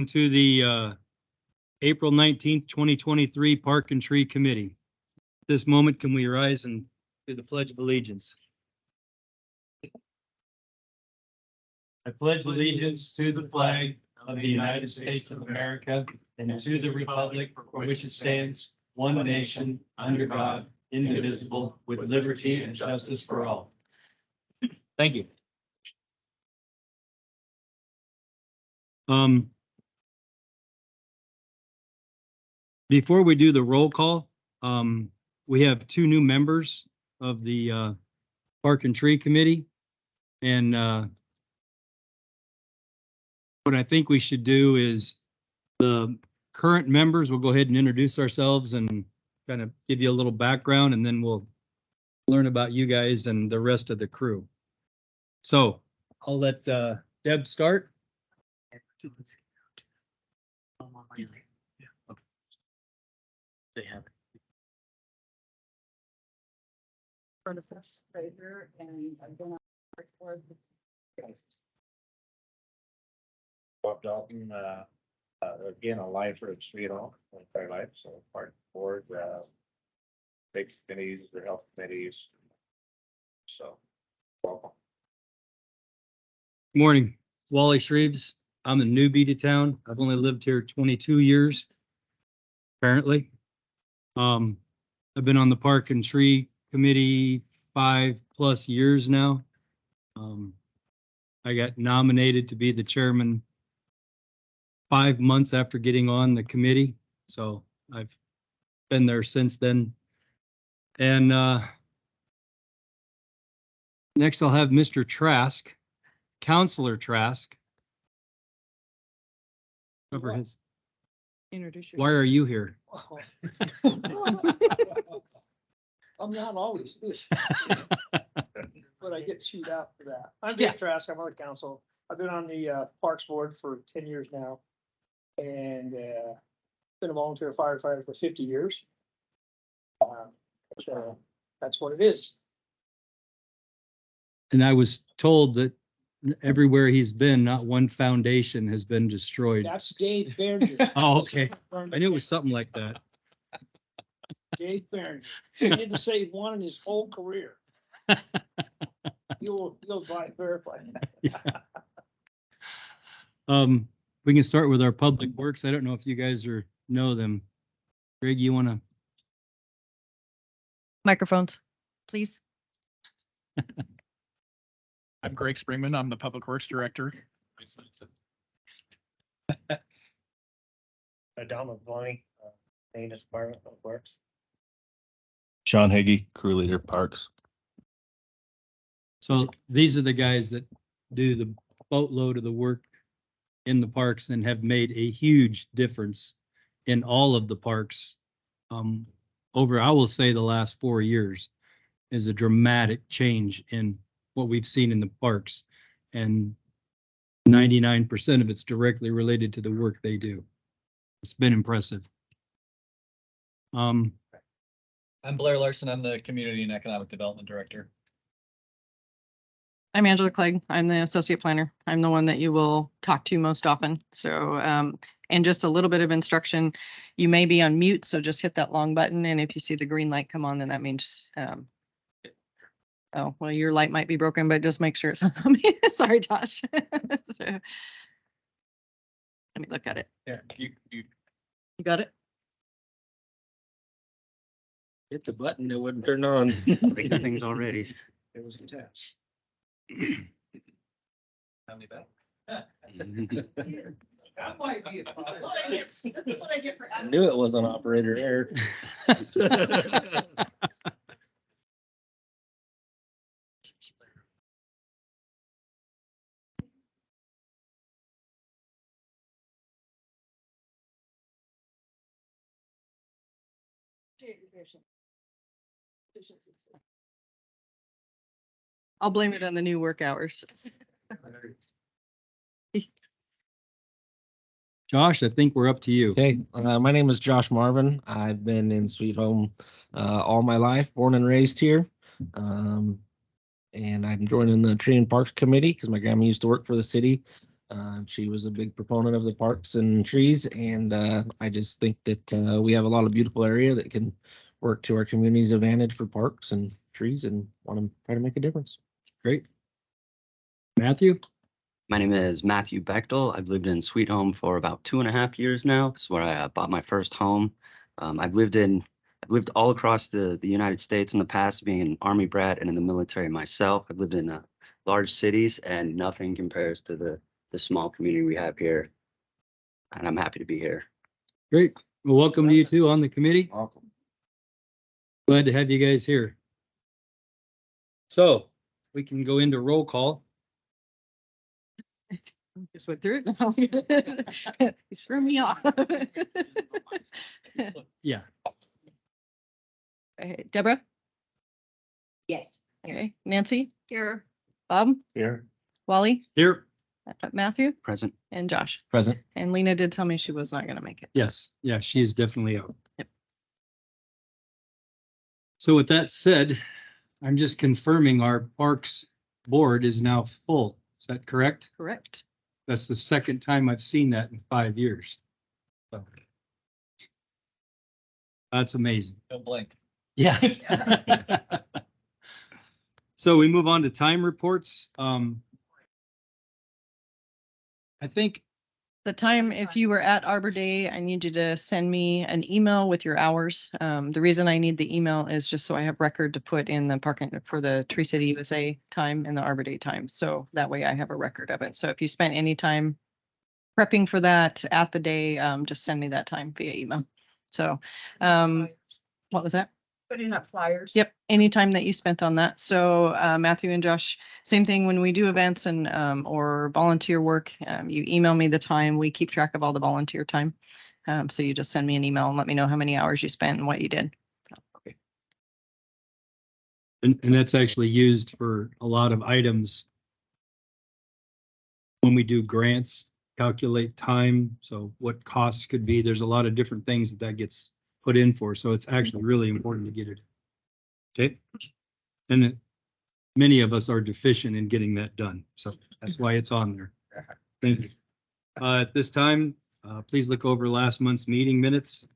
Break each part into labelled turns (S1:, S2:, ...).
S1: To the April 19th, 2023 Park and Tree Committee. At this moment, can we rise and do the Pledge of Allegiance? I pledge allegiance to the flag of the United States of America and to the republic for which it stands, one nation, under God, indivisible, with liberty and justice for all. Thank you. Before we do the roll call, we have two new members of the Park and Tree Committee. And what I think we should do is the current members, we'll go ahead and introduce ourselves and kind of give you a little background, and then we'll learn about you guys and the rest of the crew. So I'll let Deb start. They have it.
S2: For the first grader, and I've been on the board with guys.
S3: Bob Dalton, again, a lifer of street home, entire life, so part of the board, big committees, the health committees. So, welcome.
S1: Morning, Wally Shreves. I'm a newbie to town. I've only lived here 22 years, apparently. I've been on the Park and Tree Committee 5+ years now. I got nominated to be the chairman 5 months after getting on the committee, so I've been there since then. And next I'll have Mr. Trask, Councilor Trask. Cover his.
S2: Introduce yourself.
S1: Why are you here?
S4: I'm not always good, but I get chewed out for that. I'm
S1: Yeah.
S4: Dave Trask, I'm on the council. I've been on the Parks Board for 10 years now. And been a volunteer firefighter for 50 years. So that's what it is.
S1: And I was told that everywhere he's been, not one foundation has been destroyed.
S4: That's Dave Berger.
S1: Oh, okay. I knew it was something like that.
S4: Dave Berger. He didn't save one in his whole career. You'll verify that.
S1: We can start with our public works. I don't know if you guys know them. Greg, you want to?
S2: Microphones, please.
S5: I'm Greg Springman. I'm the Public Works Director.
S3: Donald Bonnie, maintenance department of works.
S6: Sean Higgy, crew leader, Parks.
S1: So these are the guys that do the boatload of the work in the parks and have made a huge difference in all of the parks. Over, I will say, the last 4 years is a dramatic change in what we've seen in the parks, and 99% of it's directly related to the work they do. It's been impressive.
S7: I'm Blair Larson. I'm the Community and Economic Development Director.
S2: I'm Angela Clegg. I'm the associate planner. I'm the one that you will talk to most often. So, and just a little bit of instruction. You may be on mute, so just hit that long button. And if you see the green light come on, then that means, oh, well, your light might be broken, but just make sure it's on me. Sorry, Josh. So, let me look at it.
S7: Yeah, you
S2: You got it?
S8: Hit the button, it wouldn't turn on.
S1: Things already.
S3: It was a test.
S7: tell me that.
S4: That might be a
S8: I knew it was an operator error.
S2: I'll blame it on the new work hours.
S1: Josh, I think we're up to you.
S8: Okay, my name is Josh Marvin. I've been in Sweet Home all my life, born and raised here. And I'm joining the Tree and Parks Committee because my grandma used to work for the city. She was a big proponent of the parks and trees, and I just think that we have a lot of beautiful area that can work to our community's advantage for parks and trees, and want to try to make a difference.
S1: Great. Matthew?
S9: My name is Matthew Bechtel. I've lived in Sweet Home for about 2.5 years now. It's where I bought my first home. I've lived all across the United States in the past, being an Army brat and in the military myself. I've lived in large cities, and nothing compares to the small community we have here. And I'm happy to be here.
S1: Great. Well, welcome to you two on the committee.
S3: Welcome.
S1: Glad to have you guys here. So we can go into roll call.
S2: Just went through it now. You threw me off.
S1: Yeah.
S2: Okay, Deborah?
S10: Yes.
S2: Okay, Nancy?
S10: Here.
S2: Bob?
S3: Here.
S2: Wally?
S1: Here.
S2: Matthew?
S9: Present.
S2: And Josh?
S8: Present.
S2: And Lena did tell me she was not gonna make it.
S1: Yes. Yeah, she is definitely out.
S2: Yep.
S1: So with that said, I'm just confirming our Parks Board is now full. Is that correct?
S2: Correct.
S1: That's the second time I've seen that in 5 years. So, that's amazing.
S7: Don't blink.
S1: Yeah. So we move on to time reports. I think,
S2: The time, if you were at Arbor Day, I need you to send me an email with your hours. The reason I need the email is just so I have record to put in the parking for the Tree City USA time and the Arbor Day time. So that way I have a record of it. So if you spent any time prepping for that at the day, just send me that time via email. So, what was that?
S10: Putting up flyers.
S2: Yep, anytime that you spent on that. So Matthew and Josh, same thing when we do events and or volunteer work, you email me the time. We keep track of all the volunteer time. So you just send me an email and let me know how many hours you spent and what you did.
S1: and that's actually used for a lot of items. When we do grants, calculate time, so what costs could be. There's a lot of different things that gets put in for, so it's actually really important to get it. Okay. And many of us are deficient in getting that done, so that's why it's on there. Thank you. At this time, please look over last month's meeting minutes.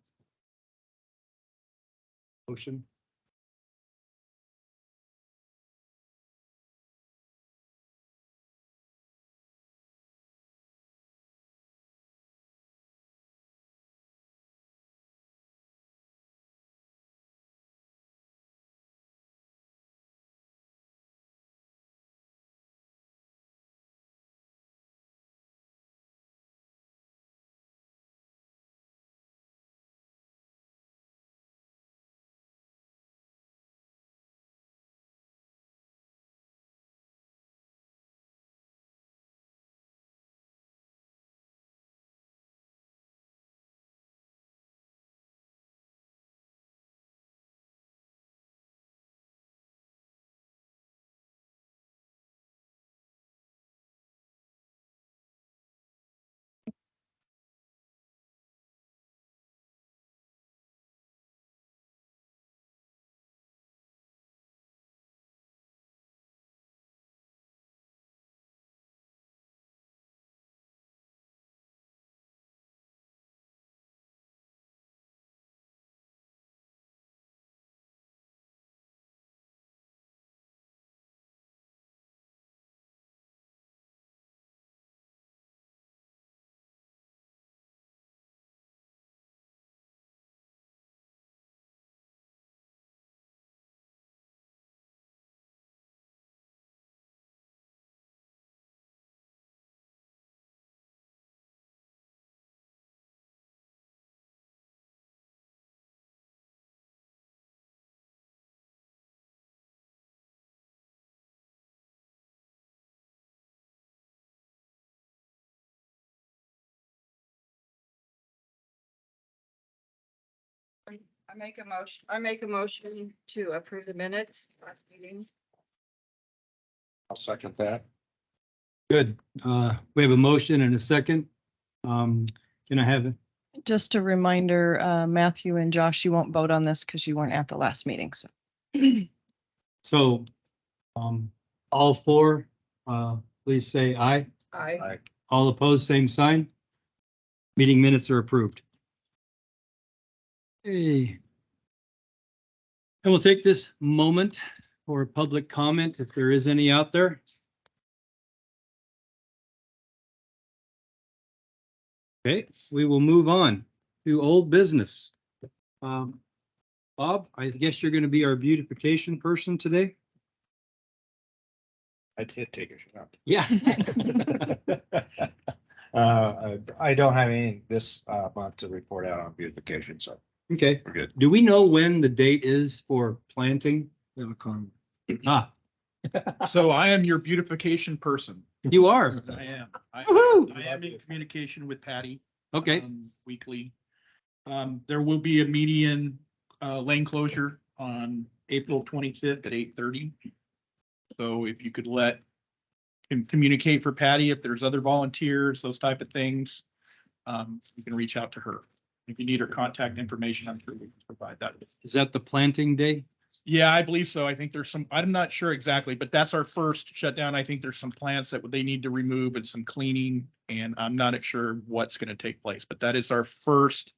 S1: Motion.
S10: I make a motion to approve the minutes last meeting.
S3: I'll second that.
S1: Good. We have a motion and a second. Can I have it?
S2: Just a reminder, Matthew and Josh, you won't vote on this because you weren't at the last meeting, so.
S1: So, all four, please say aye.
S10: I
S1: All All opposed, same sign. Meeting minutes are approved. Hey. And we'll take this moment for public comment if there is any out there. Okay, we will move on to old business. Bob, I guess you're going to be our beautification person today?
S3: I did take a shot.
S1: Yeah.
S3: I don't have any this month to report out on beautification, so
S1: Okay.
S3: we're good.
S1: Do we know when the date is for planting? Ah,
S5: So I am your beautification person.
S1: you are.
S5: I am.
S1: Woohoo!
S5: I am in communication with Patty.
S1: Okay,
S5: Weekly. There will be a median lane closure on April 25th at 8:30. So if you could communicate for Patty, if there's other volunteers, those type of things, you can reach out to her. If you need her contact information, I'm sure we can provide that.
S1: is that the planting day?
S5: Yeah, I believe so. I think there's some, I'm not sure exactly, but that's our first shutdown. I think there's some plants that they need to remove and some cleaning, and I'm not sure what's going to take place, but that is our first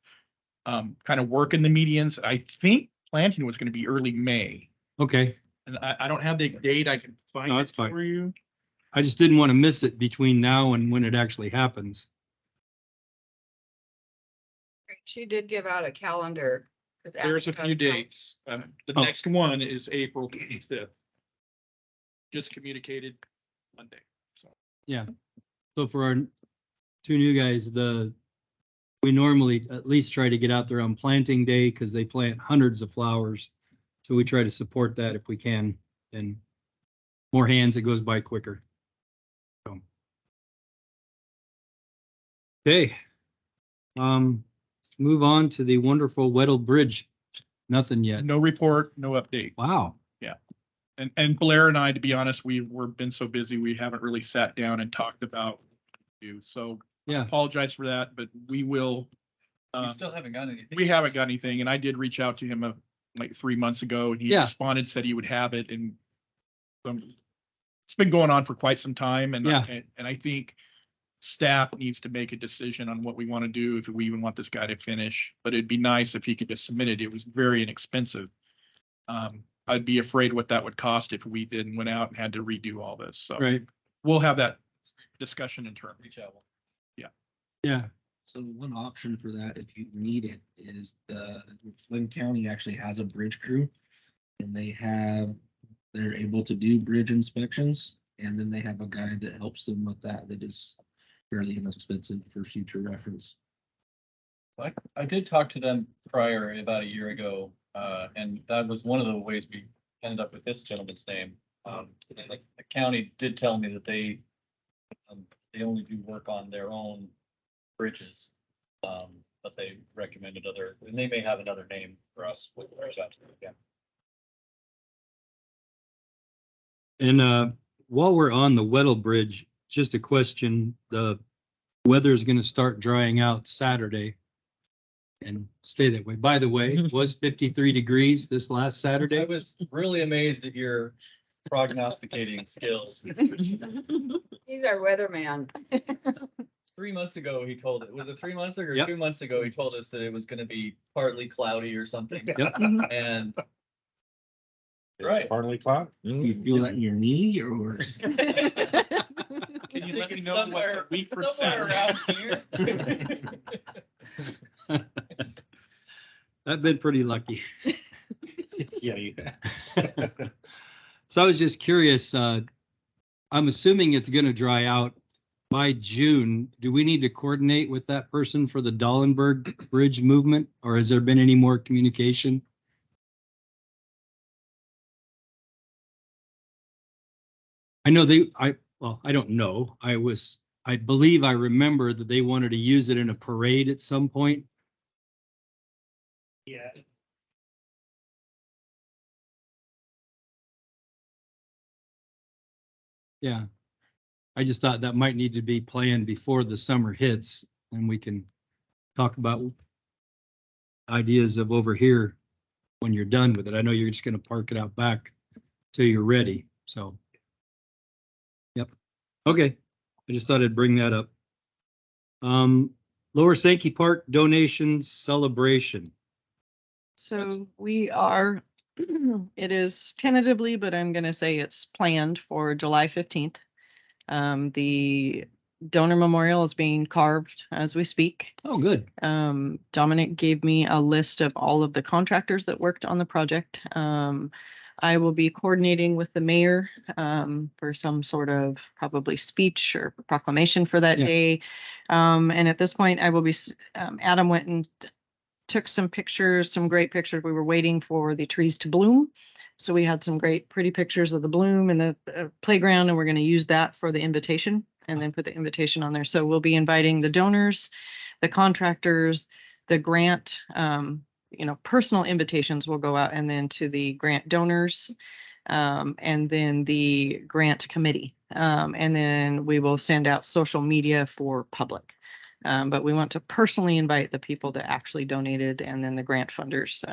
S5: kind of work in the medians. I think planting was going to be early May,
S1: Okay,
S5: and I don't have the date. I can find
S1: No,
S5: it
S1: that's fine.
S5: for you.
S1: I just didn't want to miss it between now and when it actually happens.
S10: She did give out a calendar.
S5: There's a few dates. The
S1: Oh.
S5: next one is April 25th. Just communicated Monday. So
S1: Yeah. So for our two new guys, we normally at least try to get out there on planting day because they plant hundreds of flowers. So we try to support that if we can, and more hands, it goes by quicker. So. Okay. Move on to the wonderful Weddell Bridge. Nothing yet.
S5: no report, no update.
S1: Wow.
S5: And Blair and I, to be honest, we've been so busy, we haven't really sat down and talked about you. So
S1: Yeah.
S5: apologize for that, but we will.
S7: We still haven't got anything.
S5: We haven't got anything, and I did reach out to him like 3 months ago, and he
S1: Yeah.
S5: responded, said he would have it, and it's been going on for quite some time, and
S1: Yeah.
S5: and I think staff needs to make a decision on what we want to do, if we even want this guy to finish, but it'd be nice if he could just submit it. It was very inexpensive. I'd be afraid what that would cost if we then went out and had to redo all this, so
S1: Right.
S5: we'll have that discussion in turn.
S7: Reach out.
S1: Yeah.
S8: So one option for that, if you need it, is Lynn County actually has a bridge crew. And they're able to do bridge inspections, and then they have a guy that helps them with that is fairly inexpensive for future reference.
S7: I did talk to them prior, about a year ago, and that was one of the ways we ended up with this gentleman's name. And the county did tell me that they only do work on their own bridges. But they recommended and they may have another name for us. We'll reach out to them again.
S1: And while we're on the Weddell Bridge, just a question, the weather is going to start drying out Saturday and stay that way. By the way, it was 53 degrees this last
S7: I
S1: Saturday.
S7: was really amazed at your prognosticating skills.
S10: He's our weatherman.
S7: 3 months ago, he told it. Was it 3 months ago or
S1: Yep.
S7: 2 months ago? He told us that it was going to be partly cloudy or something.
S1: Yep.
S7: And right.
S3: Partly cloud.
S8: Do you feel that in your knee or?
S5: Can you let me know what's a week from
S7: somewhere
S5: Saturday?
S7: around here.
S1: I've been pretty lucky.
S3: Yeah, you.
S1: So I was just curious, I'm assuming it's going to dry out by June. Do we need to coordinate with that person for the Dallenberg Bridge movement, or has there been any more communication? I know I don't know. I believe I remember that they wanted to use it in a parade at some point.
S4: Yeah.
S1: Yeah. I just thought that might need to be planned before the summer hits, and we can talk about ideas of over here when you're done with it. I know you're just going to park it out back till you're ready. So. Yep. Okay. I just thought I'd bring that up. Lower Sankey Park donation celebration.
S2: So we are, it is tentatively, but I'm gonna say it's planned for July 15th. The donor memorial is being carved as we speak.
S1: Oh, good.
S2: Dominic gave me a list of all of the contractors that worked on the project. I will be coordinating with the mayor for some sort of probably speech or proclamation for that
S1: Yeah.
S2: day. And at this point, I will be, Adam went and took some pictures, some great pictures. We were waiting for the trees to bloom. So we had some great pretty pictures of the bloom in the playground, and we're going to use that for the invitation and then put the invitation on there. So we'll be inviting the donors, the contractors, the grant, personal invitations will go out, and then to the grant donors, and then the grant committee. And then we will send out social media for public. But we want to personally invite the people that actually donated and then the grant funders.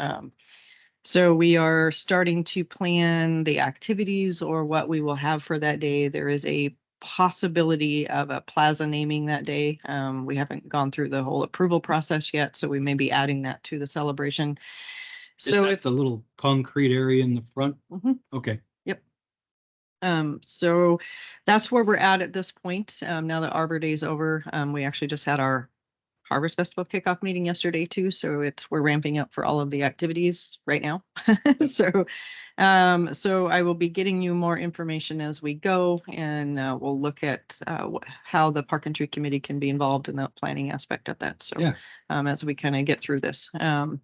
S2: So we are starting to plan the activities or what we will have for that day. There is a possibility of a plaza naming that day. We haven't gone through the whole approval process yet, so we may be adding that to the celebration.
S1: Is
S2: So
S1: that
S2: if
S1: the little concrete area in the front?
S2: Mhm.
S1: Okay.
S2: So that's where we're at this point. Now that Arbor Day is over, we actually just had our Harvest Festival kickoff meeting yesterday too. So we're ramping up for all of the activities right now. So I will be getting you more information as we go, and we'll look at how the Park and Tree Committee can be involved in the planning aspect of that. So
S1: Yeah.
S2: as we kind of get through this, and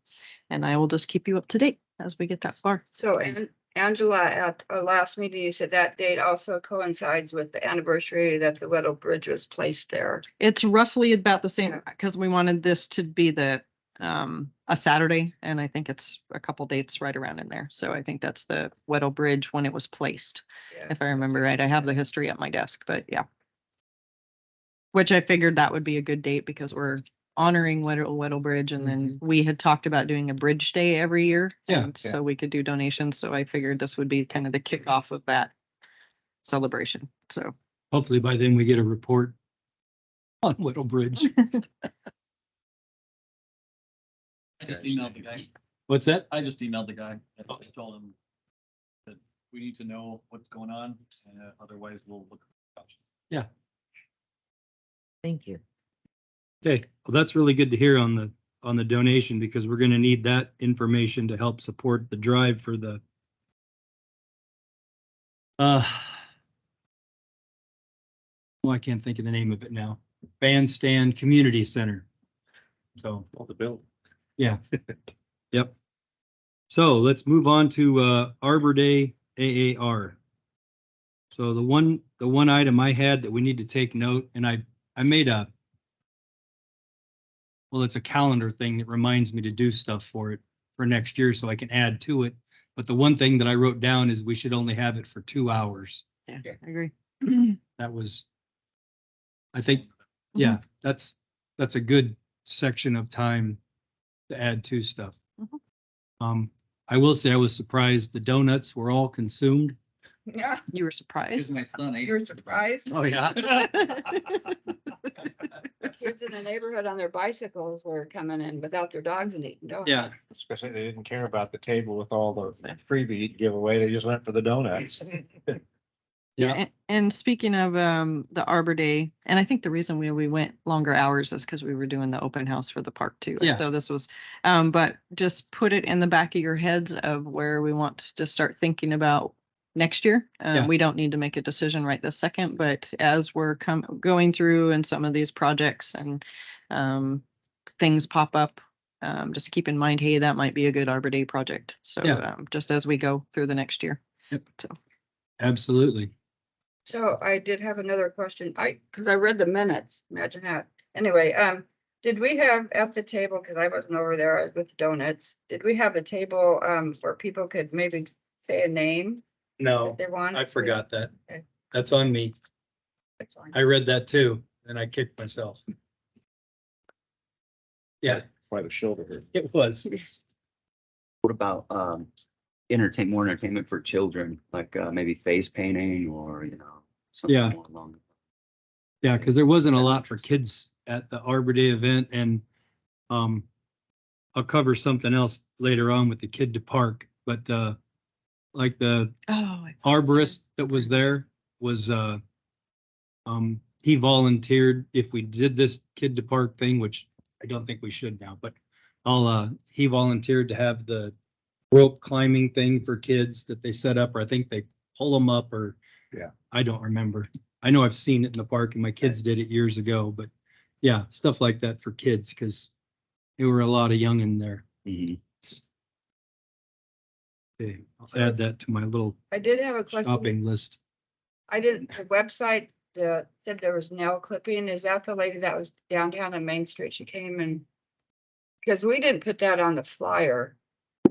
S2: I will just keep you up to date as we get that far.
S10: So, and Angela, at our last meeting, you said that date also coincides with the anniversary that the Weddle Bridge was placed there.
S2: It's roughly about the same because we wanted this to be a Saturday, and I think it's a couple dates right around in there. So I think that's the Weddle Bridge when it was placed,
S10: Yeah.
S2: if I remember right. I have the history at my desk, but yeah. Which I figured that would be a good date because we're honoring Weddle Bridge, and then we had talked about doing a bridge day every year.
S1: Yeah.
S2: and So we could do donations. So I figured this would be kind of the kickoff of that celebration. So
S1: Hopefully by then we get a report on Whittle Bridge.
S7: I just emailed the guy.
S1: What's that?
S7: I just emailed the guy. I told him that we need to know what's going on, and otherwise we'll look.
S1: Yeah.
S8: Thank you.
S1: Okay, well, that's really good to hear on the donation, because we're gonna need that information to help support the drive for the well, I can't think of the name of it now. Bandstand Community Center. So,
S3: The bill.
S1: yeah. Yep. So let's move on to Arbor Day AAR. So the one item I had that we need to take note, and I made it's a calendar thing that reminds me to do stuff for it for next year so I can add to it. But the one thing that I wrote down is we should only have it for 2 hours.
S2: yeah, I agree.
S1: That was, I think, yeah, that's a good section of time to add to stuff.
S2: Mhm.
S1: I will say I was surprised the donuts were all consumed.
S10: Yeah,
S2: You were surprised?
S7: My son ate.
S10: you're surprised.
S1: Oh, yeah.
S10: Kids in the neighborhood on their bicycles were coming in without their dogs and eating donuts.
S1: Yeah.
S3: Especially they didn't care about the table with all the freebie giveaway. They just went for the donuts.
S1: Yeah.
S2: And speaking of the Arbor Day, and I think the reason we went longer hours is because we were doing the open house for the park too.
S1: Yeah.
S2: So this was, but just put it in the back of your heads of where we want to start thinking about next year.
S1: Yeah.
S2: We don't need to make a decision right this second, but as we're going through and some of these projects and things pop up, just keep in mind, hey, that might be a good Arbor Day project. So
S1: Yeah.
S2: just as we go through the next year.
S1: Yep.
S2: So.
S1: Absolutely.
S10: So I did have another question. Because I read the minutes, imagine that. Anyway, did we have at the table, because I wasn't over there, I was with donuts. Did we have a table where people could maybe say a name
S1: No,
S10: that they want?
S1: I forgot that.
S10: Okay.
S1: That's on me.
S10: That's fine.
S1: I read that too, and I kicked myself. Yeah,
S3: By the shoulder.
S1: it was.
S9: What about more entertainment for children, like maybe face painting or something
S1: Yeah.
S9: more along.
S1: Yeah, because there wasn't a lot for kids at the Arbor Day event, and I'll cover something else later on with the Kid to Park, but like the
S2: Oh.
S1: arborist that was there was he volunteered if we did this Kid to Park thing, which I don't think we should now, but he volunteered to have the rope climbing thing for kids that they set up, or I think they pull them up, or
S3: Yeah.
S1: I don't remember. I know I've seen it in the park and my kids did it years ago, but yeah, stuff like that for kids, because there were a lot of young in there.
S9: Mhm.
S1: Okay, I'll add that to my little
S10: I did have a question.
S1: shopping list.
S10: I didn't, the website, said there was nail clipping. Is that the lady that was downtown on Main Street? She came and, because we didn't put that on the flyer.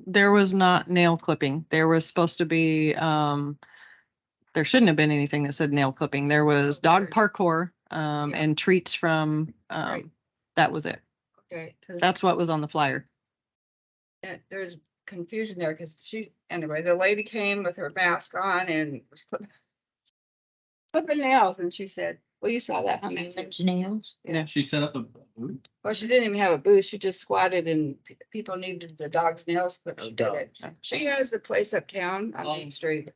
S2: There was not nail clipping. There was supposed to be, there shouldn't have been anything that said nail clipping. There was dog parkour,
S10: Yeah.
S2: and treats from,
S10: Right.
S2: that was it.
S10: Okay, because
S2: That's what was on the flyer.
S10: there's confusion there because anyway, the lady came with her mask on and was clipping nails, and she said, well, you saw that, honey.
S7: Nails?
S10: Yeah.
S7: She set up a booth.
S10: Well, she didn't even have a booth. She just squatted and people needed the dog's nails clipped. She did it. She has the place uptown on Main Street.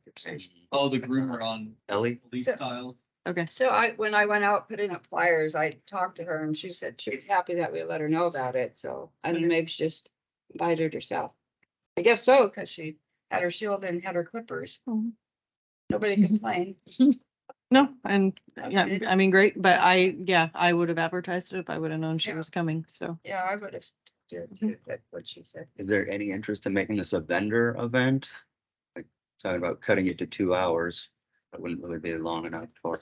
S7: Oh, the groomer on
S9: Ellie?
S7: Lee
S10: So-
S7: Styles.
S2: Okay.
S10: So when I went out putting up flyers, I talked to her and she said she was happy that we let her know about it. So I don't know, maybe she just invited herself. I guess so, because she had her shield and had her clippers.
S2: Mhm.
S10: Nobody complained.
S2: No, and yeah,
S10: Okay.
S2: I mean, great, but I would have advertised it if I would have known she
S10: Yeah.
S2: was coming, so.
S10: Yeah, I would have did what she said.
S9: Is there any interest in making this a vendor event? Like talking about cutting it to 2 hours, that wouldn't really be long enough for.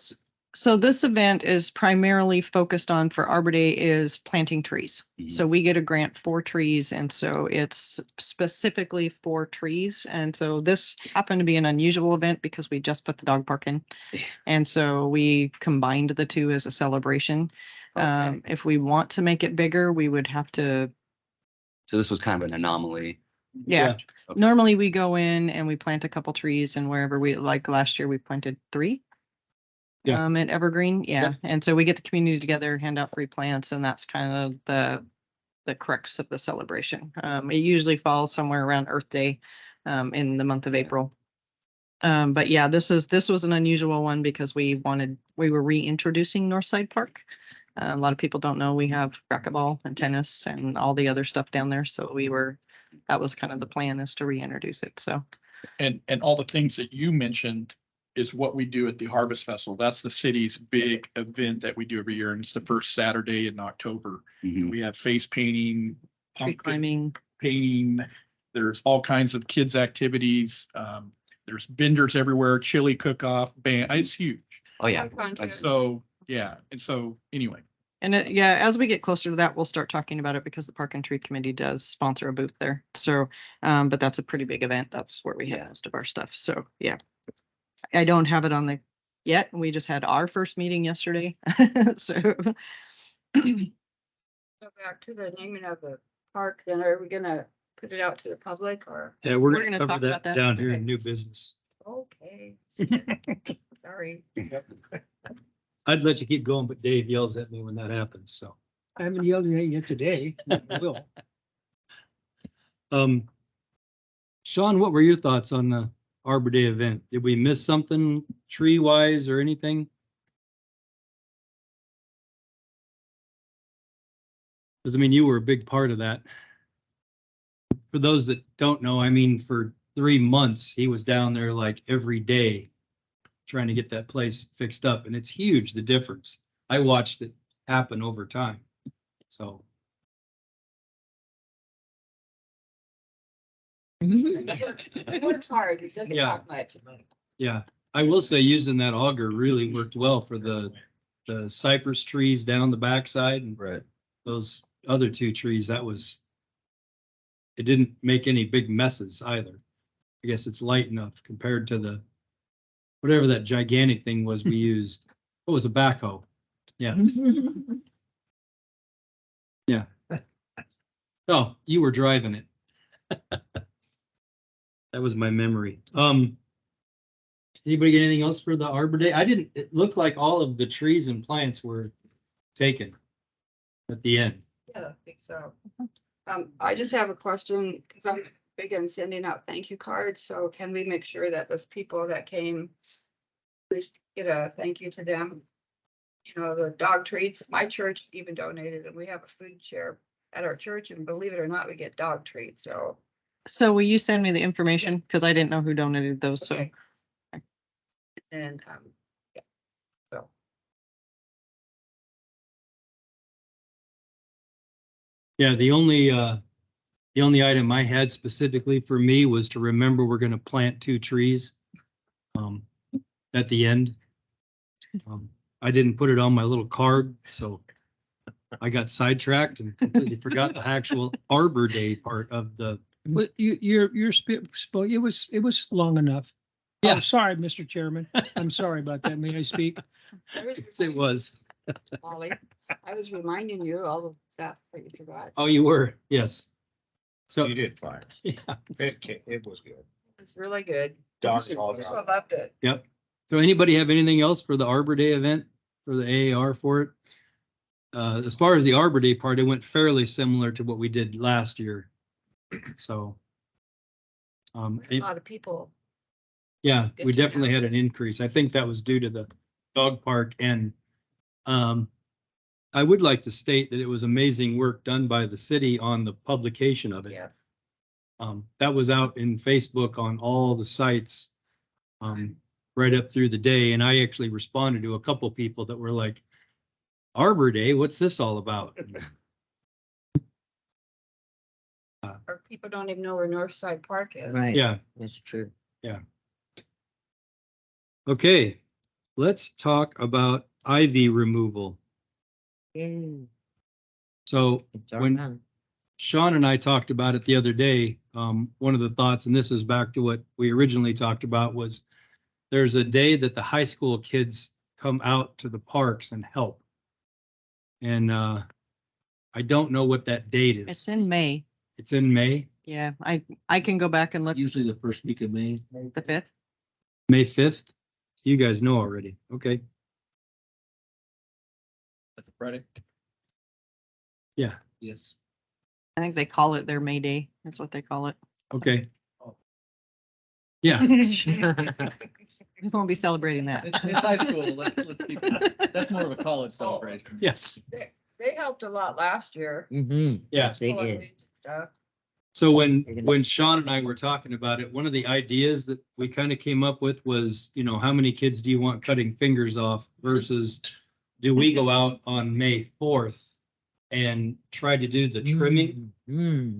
S2: So this event is primarily focused on, for Arbor Day, is planting trees.
S9: Mhm.
S2: So we get a grant for trees, and so it's specifically for trees. And so this happened to be an unusual event because we just put the dog park in. And so we combined the two as a celebration.
S10: Okay.
S2: If we want to make it bigger, we would have to,
S9: So this was kind of an anomaly.
S2: yeah.
S9: Okay.
S2: Normally we go in and we plant a couple trees, and wherever like last year, we planted 3.
S1: Yeah.
S2: At Evergreen, yeah.
S1: Yep.
S2: And so we get the community together, hand out free plants, and that's kind of the crux of the celebration. It usually falls somewhere around Earth Day, in the month of April. But yeah, this was an unusual one because we were reintroducing Northside Park. A lot of people don't know we have racquetball and tennis and all the other stuff down there. So that was kind of the plan, is to reintroduce it. So.
S5: And all the things that you mentioned is what we do at the Harvest Festival. That's the city's big event that we do every year, and it's the first Saturday in October.
S9: Mhm.
S5: We have face painting,
S2: Tree
S5: pumpkin
S2: climbing.
S5: painting. There's all kinds of kids' activities. There's vendors everywhere, chili cook-off, band. It's huge.
S9: Oh, yeah.
S10: Fun contest.
S5: So, yeah. And so anyway,
S2: And yeah, as we get closer to that, we'll start talking about it because the Park and Tree Committee does sponsor a booth there. So, but that's a pretty big event. That's where we have
S9: Yeah.
S2: most of our stuff. So, yeah. I don't have it on the yet. We just had our first meeting yesterday. So.
S10: Go back to the naming of the park, then are we gonna put it out to the public or?
S1: Yeah,
S2: We're
S1: we're
S2: gonna
S1: gonna
S2: talk
S1: cover
S2: about
S1: that
S2: that.
S1: down here
S10: Okay.
S1: in new business.
S10: Okay. Sorry.
S1: I'd let you keep going, but Dave yells at me when that happens, so.
S4: I haven't yelled at you today. I will.
S1: Sean, what were your thoughts on the Arbor Day event? Did we miss something tree wise or anything? Because I mean, you were a big part of that. For those that don't know, I mean, for 3 months, he was down there like every day trying to get that place fixed up, and it's huge, the difference. I watched it happen over time, so.
S10: It works hard. It doesn't
S1: Yeah.
S10: talk much.
S1: Yeah, I will say using that auger really worked well for the cypress trees down the backside and
S6: Right.
S1: those other 2 trees. It didn't make any big messes either. I guess it's light enough compared to whatever that gigantic thing was we used. It was a backhoe. Yeah. Yeah. Oh, you were driving it. That was my memory. Anybody get anything else for the Arbor Day? It looked like all of the trees and plants were taken. at the end.
S10: Yeah, I think so. I just have a question, because I'm big on sending out thank you cards, so can we make sure that those people that came, please get a thank you to them? You know, the dog treats, my church even donated, and we have a food share at our church, and believe it or not, we get dog treats, so.
S2: So will you send me the information? Because I didn't know who donated those, so.
S10: Okay. And, yeah, so.
S1: Yeah, the only item I had specifically for me was to remember we're gonna plant 2 trees at the end. I didn't put it on my little card, so I got sidetracked and completely forgot the actual Arbor Day part of the.
S4: But it was long enough.
S1: Yeah.
S4: Oh, sorry, Mr. Chairman. I'm sorry about that. May I speak?
S10: I was
S1: Yes, it was.
S10: Molly, I was reminding you all the stuff that you forgot.
S1: Oh, you were, yes. So,
S3: You did fine.
S1: yeah,
S3: It was good.
S10: It's really good.
S3: Dogs all
S10: I
S3: got.
S10: loved it.
S1: yep. So anybody have anything else for the Arbor Day event, for the AAR for it? As far as the Arbor Day part, it went fairly similar to what we did last year. So.
S10: A lot of people.
S1: Yeah,
S10: Good
S1: we
S10: to know.
S1: definitely had an increase. I think that was due to the dog park and I would like to state that it was amazing work done by the city on the publication of it.
S10: Yeah.
S1: That was out in Facebook on all the sites right up through the day. And I actually responded to a couple people that were like, Arbor Day, what's this all about?
S10: Or people don't even know where Northside Park is.
S8: Right.
S1: Yeah,
S8: That's true.
S1: okay. Let's talk about ivy removal. So when Sean and I talked about it the other day, one of the thoughts, and this is back to what we originally talked about, was there's a day that the high school kids come out to the parks and help. And I don't know what that date
S2: It's
S1: is.
S2: in May.
S1: It's in May,
S2: Yeah, I can go back and look
S8: Usually the first week of May.
S2: the 5th.
S1: May 5th. You guys know already. Okay.
S7: That's a Friday.
S1: Yeah.
S8: Yes.
S2: I think they call it their May Day. That's what they call it.
S1: Okay. Yeah.
S2: We won't be celebrating that.
S7: It's high school. Let's keep it. That's more of a college celebration.
S1: Yes.
S10: They helped a lot last year.
S8: Mm-hmm.
S1: Yeah.
S8: They
S10: Pulling
S8: did.
S10: weeds and stuff.
S1: So when Sean and I were talking about it, one of the ideas that we kind of came up with was, you know, how many kids do you want cutting fingers off versus do we go out on May 4th and try to do the trimming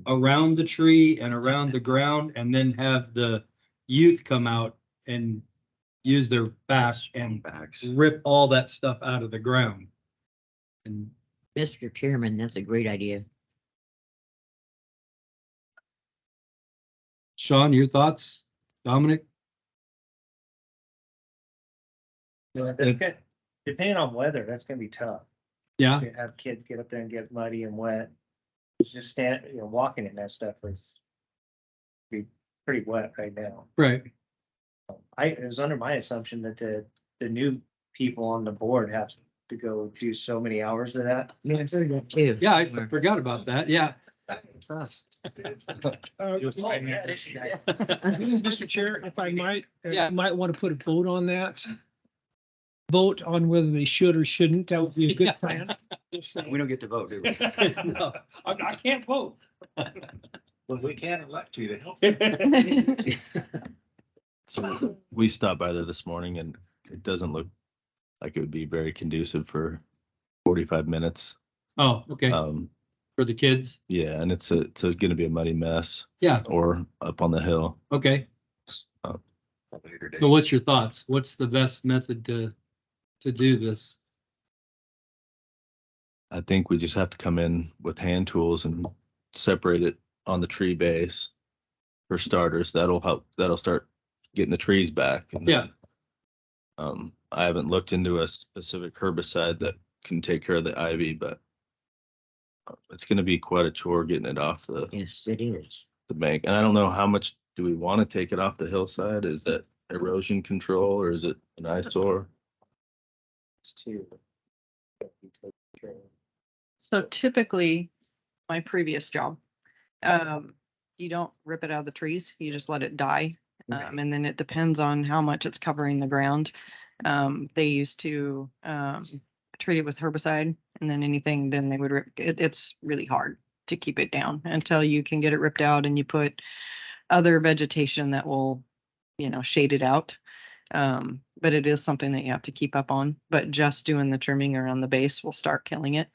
S1: around the tree and around the ground and then have the youth come out and use their back and
S9: Backs.
S1: rip all that stuff out of the ground. And
S11: Mr. Chairman, that's a great idea.
S1: Sean, your thoughts? Dominic?
S3: That's good. Depending on weather, that's gonna be tough.
S1: Yeah,
S3: To have kids get up there and get muddy and wet. It's just walking in that stuff is be pretty wet right now.
S1: right.
S3: It was under my assumption that the new people on the board have to go do so many hours of that.
S11: Yeah, I heard that too.
S1: Yeah, I forgot about that. Yeah.
S9: It's us.
S4: Mr. Chair, if I might,
S1: Yeah.
S4: you might want to put a vote on that. Vote on whether they should or shouldn't. That would be a good plan. Just saying.
S9: We don't get to vote, do we?
S1: No.
S4: I can't vote.
S3: Well, we can't elect you to help.
S6: So we stopped by there this morning and it doesn't look like it would be very conducive for 45 minutes.
S1: Oh, okay. For the kids?
S6: Yeah, and it's gonna be a muddy mess
S1: Yeah,
S6: or up on the hill.
S1: okay. So what's your thoughts? What's the best method to do this?
S6: I think we just have to come in with hand tools and separate it on the tree base. For starters, that'll help, that'll start getting the trees back. And
S1: Yeah.
S6: I haven't looked into a specific herbicide that can take care of the ivy, but it's gonna be quite a chore getting it off the
S11: Yes, it is.
S6: bank. And I don't know how much do we want to take it off the hillside? Is that erosion control or is it an eyesore?
S3: It's too.
S2: So typically, my previous job, you don't rip it out of the trees, you just let it die. And then it depends on how much it's covering the ground. They used to, treat it with herbicide and then anything, then they would rip, it's really hard to keep it down until you can get it ripped out and you put other vegetation that will, shade it out. But it is something that you have to keep up on, but just doing the trimming around the base will start killing it.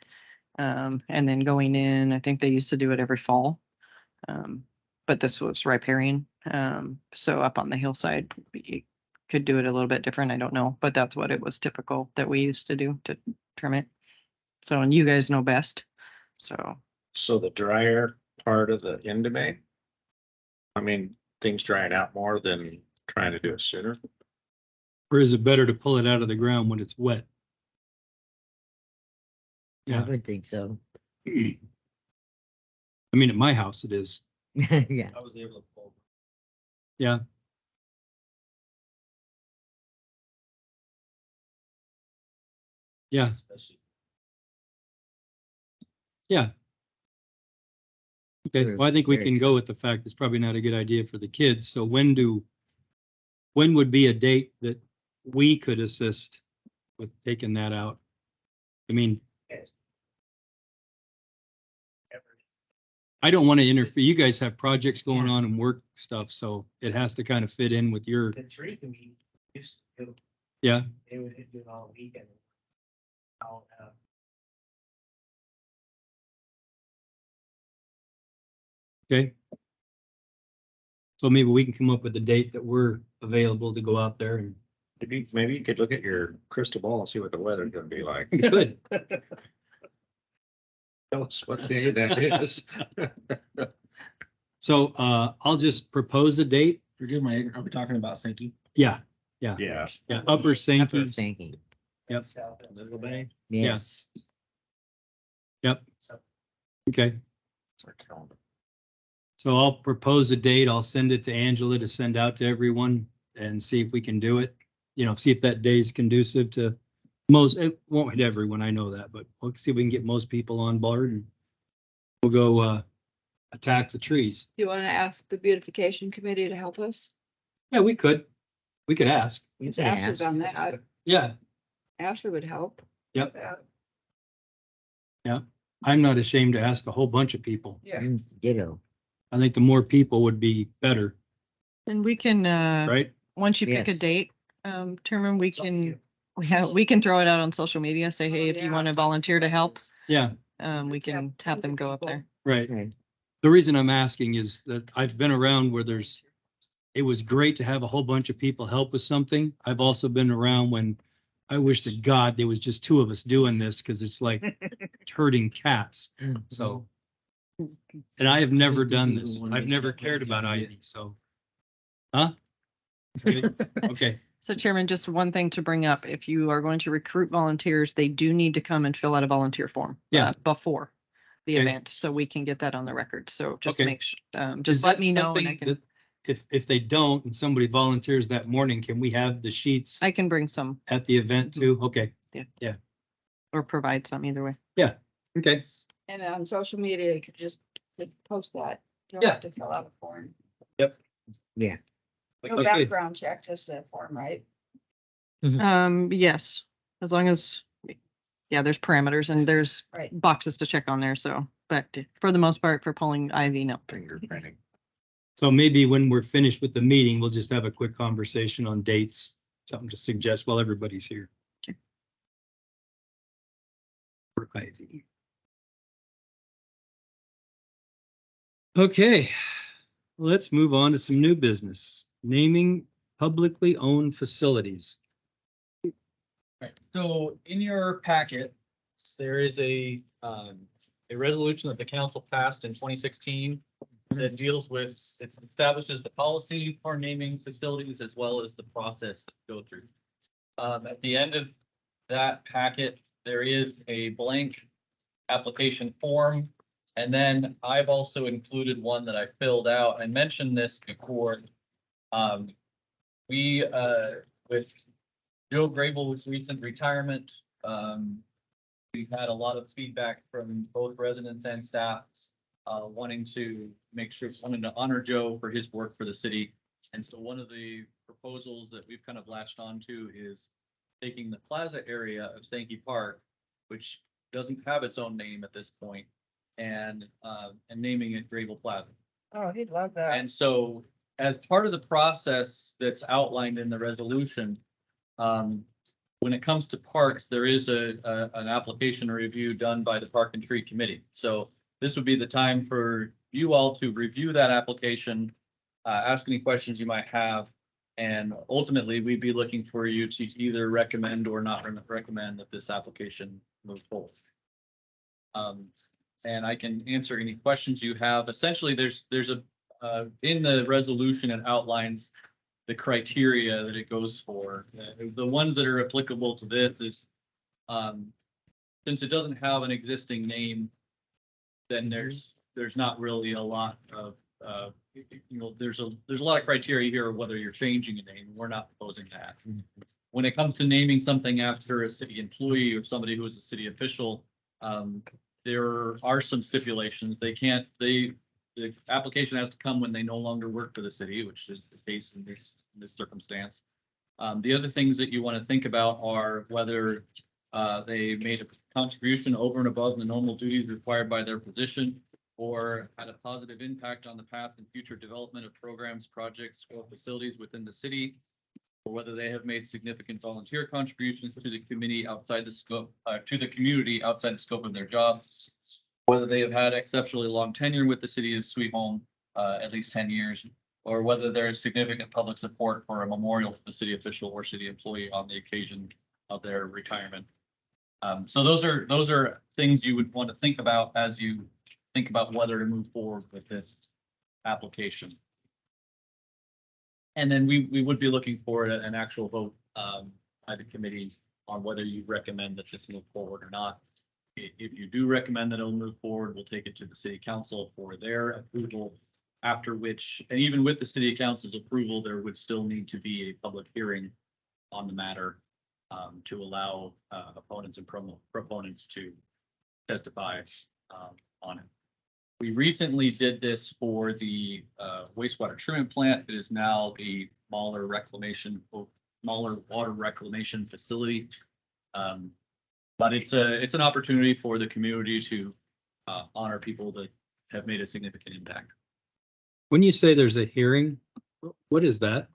S2: And then going in, I think they used to do it every fall. But this was riparian. So up on the hillside, you could do it a little bit different. I don't know, but that's what it was typical that we used to do to trim it. So, and you guys know best. So,
S3: So the drier part of the end of May? I mean, things drying out more than trying to do it sooner.
S1: Or is it better to pull it out of the ground when it's wet?
S11: I
S1: Yeah,
S11: would think so.
S1: I mean, at my house it is.
S11: Yeah.
S7: I was able to pull.
S1: Yeah. Yeah, yeah. Okay,
S11: Very-
S1: well, I think we
S11: very
S1: can go with the fact it's probably not a good idea for the kids. So when would be a date that we could assist with taking that out? I mean, I don't want to interfere. You guys have projects going on and work stuff, so it has to kind of fit in with your,
S4: The tree can be used to,
S1: yeah,
S4: they would do it all weekend. I'll,
S1: okay. So maybe we can come up with a date that we're available to go out there and
S3: Maybe you could look at your crystal ball and see what the weather's gonna be like.
S1: we could.
S3: Tell us what day that is.
S1: So I'll just propose a date.
S8: Forgive my, are we talking about sinking?
S1: Yeah,
S3: Yeah.
S1: yeah, Upper
S11: Upper
S1: Sankey.
S11: thinking.
S1: Yep.
S3: Middle Bay.
S11: Yes.
S1: Yep. Okay. So I'll propose a date. I'll send it to Angela to send out to everyone and see if we can do it. See if that day is conducive to most, it won't hit everyone, I know that, but we'll see if we can get most people on board and we'll go attack the trees.
S10: You want to ask the beautification committee to help us?
S1: Yeah, we could ask.
S11: You
S10: It's
S11: could
S10: Ashley's
S11: ask.
S10: on that.
S1: Yeah,
S10: Ashley would help.
S1: Yep.
S10: with that.
S1: yeah. I'm not ashamed to ask a whole bunch of people.
S10: Yeah.
S11: Ditto.
S1: I think the more people would be better,
S2: and we can,
S1: right?
S2: once you pick a
S11: Yes.
S2: date, Truman, we can throw it out on social media, say, hey, if you
S10: yeah.
S2: want to volunteer to help,
S1: Yeah,
S2: we can have them go up there.
S1: right.
S11: Right.
S1: The reason I'm asking is that I've been around where it was great to have a whole bunch of people help with something. I've also been around when I wish to God there was just two of us doing this because it's like herding cats. So, and I have never
S8: think this
S1: done
S8: is the
S1: this.
S8: one
S1: I've
S8: that
S1: never
S8: you
S1: cared about
S8: can get.
S1: Ivy, so. Huh? Okay,
S2: So Chairman, just one thing to bring up, if you are going to recruit volunteers, they do need to come and fill out a volunteer form.
S1: Yeah.
S2: Before the
S1: Okay.
S2: event, so we can get that on the record. So just
S1: Okay.
S2: make sure,
S1: Is
S2: just let
S1: that
S2: me know and I
S1: something
S2: can,
S1: that if they don't and somebody volunteers that morning, can we have the sheets
S2: I can bring some
S1: at the event too? Okay,
S2: or provide some either way.
S1: okay,
S10: And on social media, you could just post that. You don't
S1: Yeah.
S10: have to fill out a form.
S11: Yeah.
S10: No
S1: Okay.
S10: background check, just a form, right?
S2: Yes, as long as, yeah, there's parameters and there's
S10: Right.
S2: boxes to check on there. So, but for the most part, for pulling Ivy, no.
S3: Fingerprinting.
S1: so maybe when we're finished with the meeting, we'll just have a quick conversation on dates, something to suggest while everybody's here.
S2: Okay.
S1: For Ivy. Okay, let's move on to some new business, naming publicly owned facilities.
S7: Right, so in your packet, there is a resolution that the council passed in 2016 that deals with, it establishes the policy for naming facilities as well as the process that go through. At the end of that packet, there is a blank application form. And then I've also included one that I filled out. I mentioned this before. We, with Joe Grable's recent retirement, we've had a lot of feedback from both residents and staff wanting to honor Joe for his work for the city. And so one of the proposals that we've kind of latched onto is taking the plaza area of Sankey Park, which doesn't have its own name at this point, and naming it Grable Plaza.
S10: Oh, he'd love that.
S7: And so as part of the process that's outlined in the resolution, when it comes to parks, there is an application review done by the Park and Tree Committee. So this would be the time for you all to review that application, ask any questions you might have. And ultimately, we'd be looking for you to either recommend or not recommend that this application move forward. And I can answer any questions you have. Essentially, there's a in the resolution, it outlines the criteria that it goes for. The ones that are applicable to this is, since it doesn't have an existing name, then there's not really a lot of, there's a lot of criteria here of whether you're changing a name. We're not proposing that. When it comes to naming something after a city employee or somebody who is a city official, there are some stipulations. The application has to come when they no longer work for the city, which is the case in this circumstance. The other things that you want to think about are whether they made a contribution over and above the normal duties required by their position, or had a positive impact on the past and future development of programs, projects, or facilities within the city, or whether they have made significant volunteer contributions to the community outside the scope, to the community outside the scope of their job, whether they have had exceptionally long tenure with the city of Sweet Home, at least 10 years, or whether there is significant public support for a memorial to the city official or city employee on the occasion of their retirement. So those are things you would want to think about as you think about whether to move forward with this application. And then we would be looking for an actual vote by the committee on whether you recommend that this move forward or not. If you do recommend that it'll move forward, we'll take it to the city council for their approval, after which, and even with the city council's approval, there would still need to be a public hearing on the matter to allow opponents and proponents to testify on it. We recently did this for the wastewater treatment plant. It is now the Mahler water reclamation facility. But it's an opportunity for the community to honor people that have made a significant impact.
S1: When you say there's a hearing, what is that?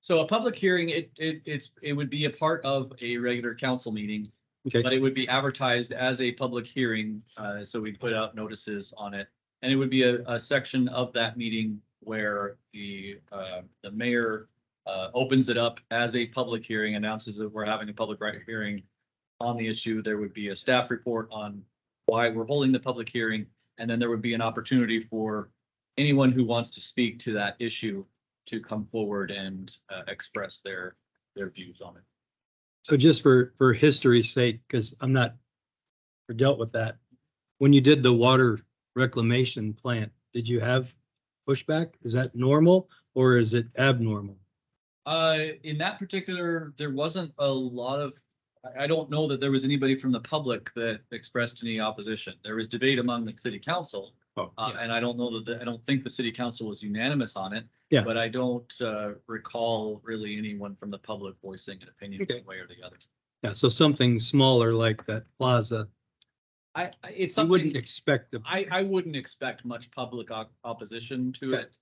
S7: So a public hearing, it would be a part of a regular council meeting,
S1: Okay,
S7: but it would be advertised as a public hearing. So we put out notices on it, and it would be a section of that meeting where the mayor opens it up as a public hearing, announces that we're having a public hearing on the issue. There would be a staff report on why we're holding the public hearing, and then there would be an opportunity for anyone who wants to speak to that issue to come forward and express their views on it.
S1: so just for history's sake, because I'm not dealt with that. When you did the water reclamation plant, did you have pushback? Is that normal or is it abnormal?
S7: In that particular, there wasn't a lot of, I don't know that there was anybody from the public that expressed any opposition. There was debate among the city council. And I don't know that, I don't think the city council was unanimous on it.
S1: Yeah.
S7: But I don't recall really anyone from the public voicing an opinion one way or the other.
S1: Yeah, so something smaller like that plaza,
S7: It's
S1: you wouldn't
S7: something,
S1: expect the
S7: I wouldn't expect much public opposition to
S1: Okay.
S7: it.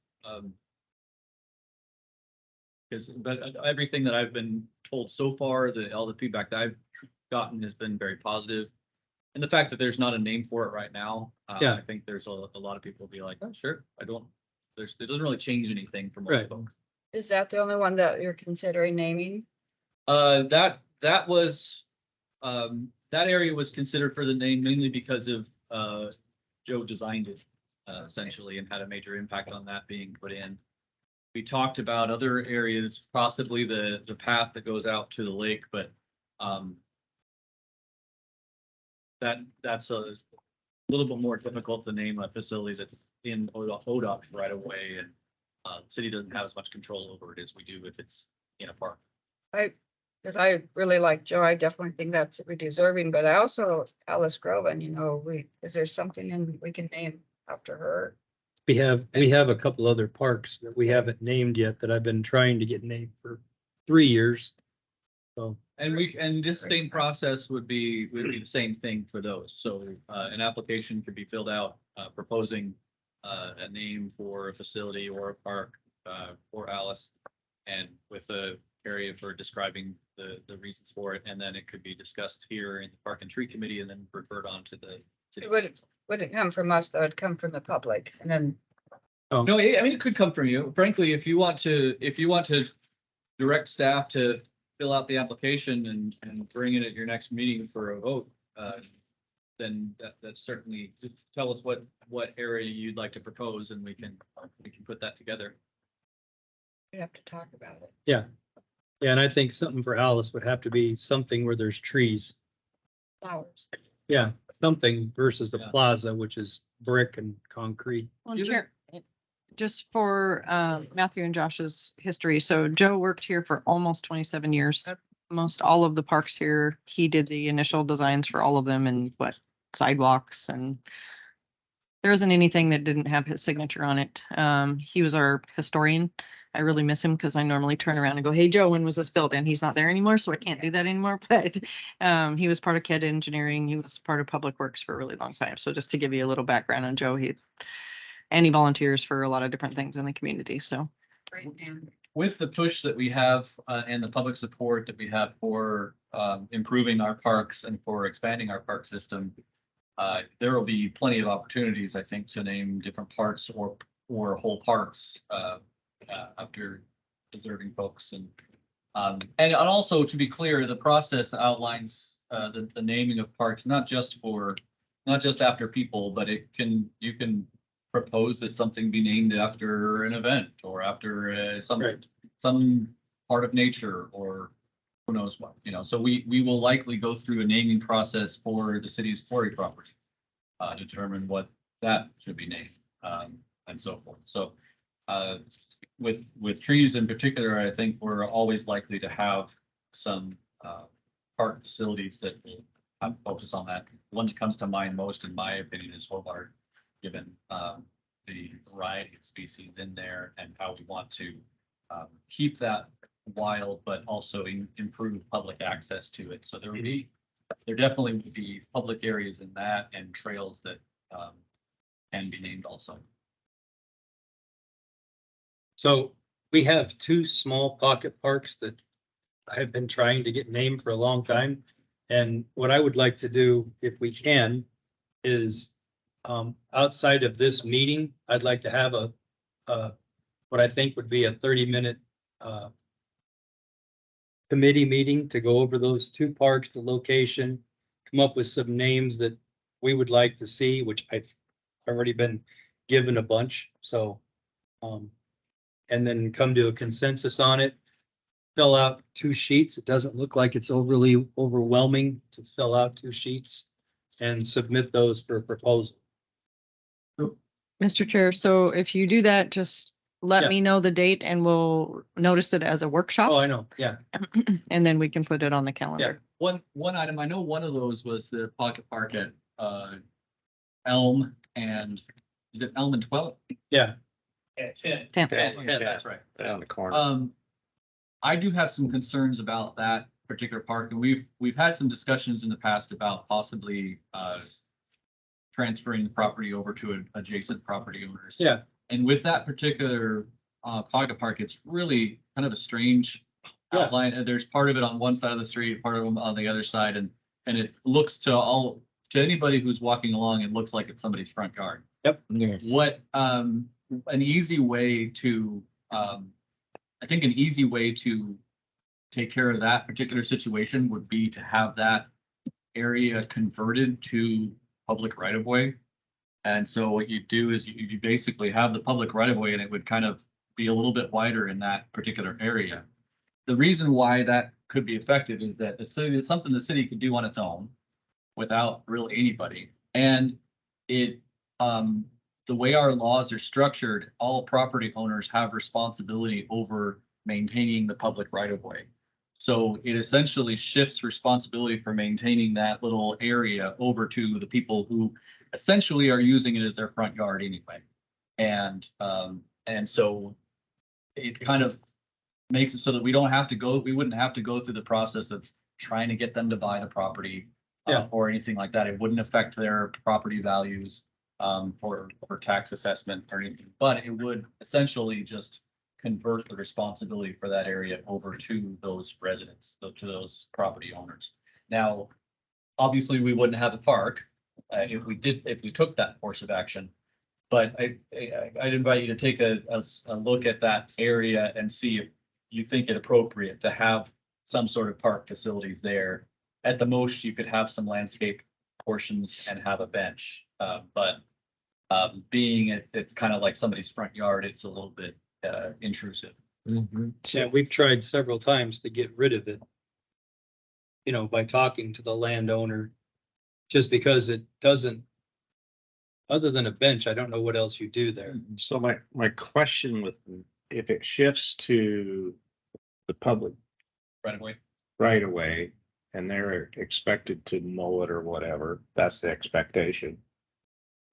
S7: But everything that I've been told so far, all the feedback that I've gotten has been very positive. And the fact that there's not a name for it right now,
S1: Yeah.
S7: I think there's a lot of people be like, oh, sure, it doesn't really change anything for most
S1: Right.
S7: folks.
S10: Is that the only one that you're considering naming?
S7: That was, that area was considered for the name mainly because of, Joe designed it, essentially, and had a major impact on that being put in. We talked about other areas, possibly the path that goes out to the lake, but, that's a little bit more difficult to name a facility that's in ODOT right away, and the city doesn't have as much control over it as we do if it's in a park.
S10: Because I really like Joe. I definitely think that's deserving, but I also Alice Groven, you know, is there something we can name after her?
S1: We have a couple other parks that we haven't named yet that I've been trying to get named for 3 years. So,
S7: And this same process would be the same thing for those. So an application could be filled out proposing a name for a facility or a park for Alice, and with a area for describing the reasons for it, and then it could be discussed here in the Park and Tree Committee and then referred on to the city.
S10: It wouldn't come from us, though. It'd come from the public, and then
S7: No, I mean, it could come from you. Frankly, if you want to direct staff to fill out the application and bring it at your next meeting for a vote, then that's certainly, just tell us what area you'd like to propose, and we can put that together.
S10: we have to talk about it.
S1: yeah. Yeah, and I think something for Alice would have to be something where there's trees.
S10: Flowers.
S1: Yeah, something versus the
S7: Yeah.
S1: plaza, which is brick and concrete.
S2: Well,
S7: Even-
S2: Chair, just for Matthew and Josh's history, so Joe worked here for almost 27 years. Most all of the parks here, he did the initial designs for all of them, and sidewalks, and there isn't anything that didn't have his signature on it. He was our historian. I really miss him because I normally turn around and go, "Hey, Joe, when was this built?" And he's not there anymore, so I can't do that anymore. But he was part of CAD engineering. He was part of Public Works for a really long time. So just to give you a little background on Joe, he volunteers for a lot of different things in the community. So
S10: Great name.
S7: With the push that we have and the public support that we have for improving our parks and for expanding our park system, there will be plenty of opportunities, I think, to name different parts or whole parks after deserving folks. And also, to be clear, the process outlines the naming of parks, not just after people, but you can propose that something be named after an event or after some part of nature, or who knows what, so we will likely go through a naming process for the city's quarry property, determine what that should be named, and so forth. So with trees in particular, I think we're always likely to have some park facilities that will have focus on that. One that comes to mind most, in my opinion, is Hobart, given the variety of species in there and how we want to keep that wild, but also improve public access to it. So there definitely would be public areas in that and trails that can be named also.
S1: So we have 2 small pocket parks that I've been trying to get named for a long time. And what I would like to do, if we can, is outside of this meeting, I'd like to have what I think would be a 30-minute committee meeting to go over those 2 parks, the location, come up with some names that we would like to see, which I've already been given a bunch. So, and then come to a consensus on it, fill out 2 sheets. It doesn't look like it's overly overwhelming to fill out 2 sheets and submit those for proposal.
S2: Mr. Chair, so if you do that, just let
S1: Yeah.
S2: me know the date and we'll notice it as a workshop.
S1: Oh, I know. Yeah.
S2: And then we can put it on the calendar.
S7: One item, I know one of those was the pocket park at Elm, and is it Elm and 12?
S1: Yeah.
S2: Tampa.
S7: That's right.
S3: On the corner.
S7: I do have some concerns about that particular park, and we've had some discussions in the past about possibly transferring the property over to adjacent property owners.
S1: Yeah.
S7: And with that particular pocket park, it's really kind of a strange
S1: Yeah.
S7: outline. And there's part of it on one side of the street, part of them on the other side, and it looks to anybody who's walking along, it looks like it's somebody's front yard.
S11: Yes.
S7: What an easy way to I think an easy way to take care of that particular situation would be to have that area converted to public right of way. And so what you do is you basically have the public right of way, and it would kind of be a little bit wider in that particular area. The reason why that could be effective is that it's something the city could do on its own without really anybody. And the way our laws are structured, all property owners have responsibility over maintaining the public right of way. So it essentially shifts responsibility for maintaining that little area over to the people who essentially are using it as their front yard anyway. And so it kind of makes it so that we wouldn't have to go through the process of trying to get them to buy the property.
S1: Yeah.
S7: Or anything like that. It wouldn't affect their property values for tax assessment or anything, but it would essentially just convert the responsibility for that area over to those residents, to those property owners. Now, obviously, we wouldn't have a park if we took that course of action. But I'd invite you to take a look at that area and see if you think it appropriate to have some sort of park facilities there. At the most, you could have some landscape portions and have a bench. But being it's kind of like somebody's front yard, it's a little bit intrusive.
S8: Mhm.
S1: Yeah, we've tried several times to get rid of it. You know, by talking to the landowner, just because it doesn't, other than a bench, I don't know what else you do there.
S3: So my question with, if it shifts to the public
S7: Right away.
S3: right away and they're expected to mow it or whatever, that's the expectation.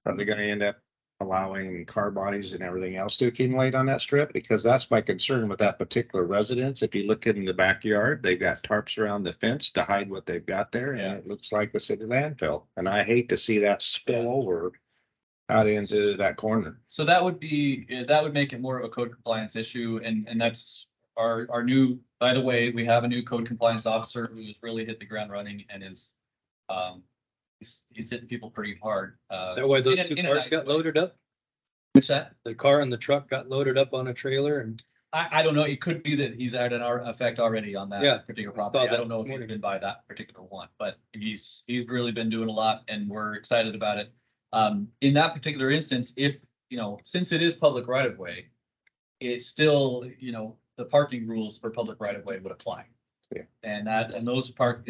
S3: Are they gonna end up allowing car bodies and everything else to accumulate on that strip? Because that's my concern with that particular residence. If you look in the backyard, they've got tarps around the fence to hide what they've got there,
S7: Yeah.
S3: and it looks like a city landfill. And I hate to see that spill over out into that corner.
S7: So that would make it more of a code compliance issue, and that's our new, by the way, we have a new code compliance officer who has really hit the ground running and is he's hitting people pretty hard.
S1: Is that why those
S7: in a-
S1: two
S7: in a
S1: cars
S7: nice
S1: got
S7: way.
S1: loaded up?
S7: What's that?
S1: The car and the truck got loaded up on a trailer and
S7: I don't know. It could be that he's had an effect already on
S1: Yeah,
S7: that particular property. I
S1: that
S7: don't know if he's
S1: morning.
S7: been by that particular one, but he's really been doing a lot and we're excited about it. In that particular instance, if, since it is public right of way, it's still, the parking rules for public right of way would apply.
S3: Yeah.
S7: And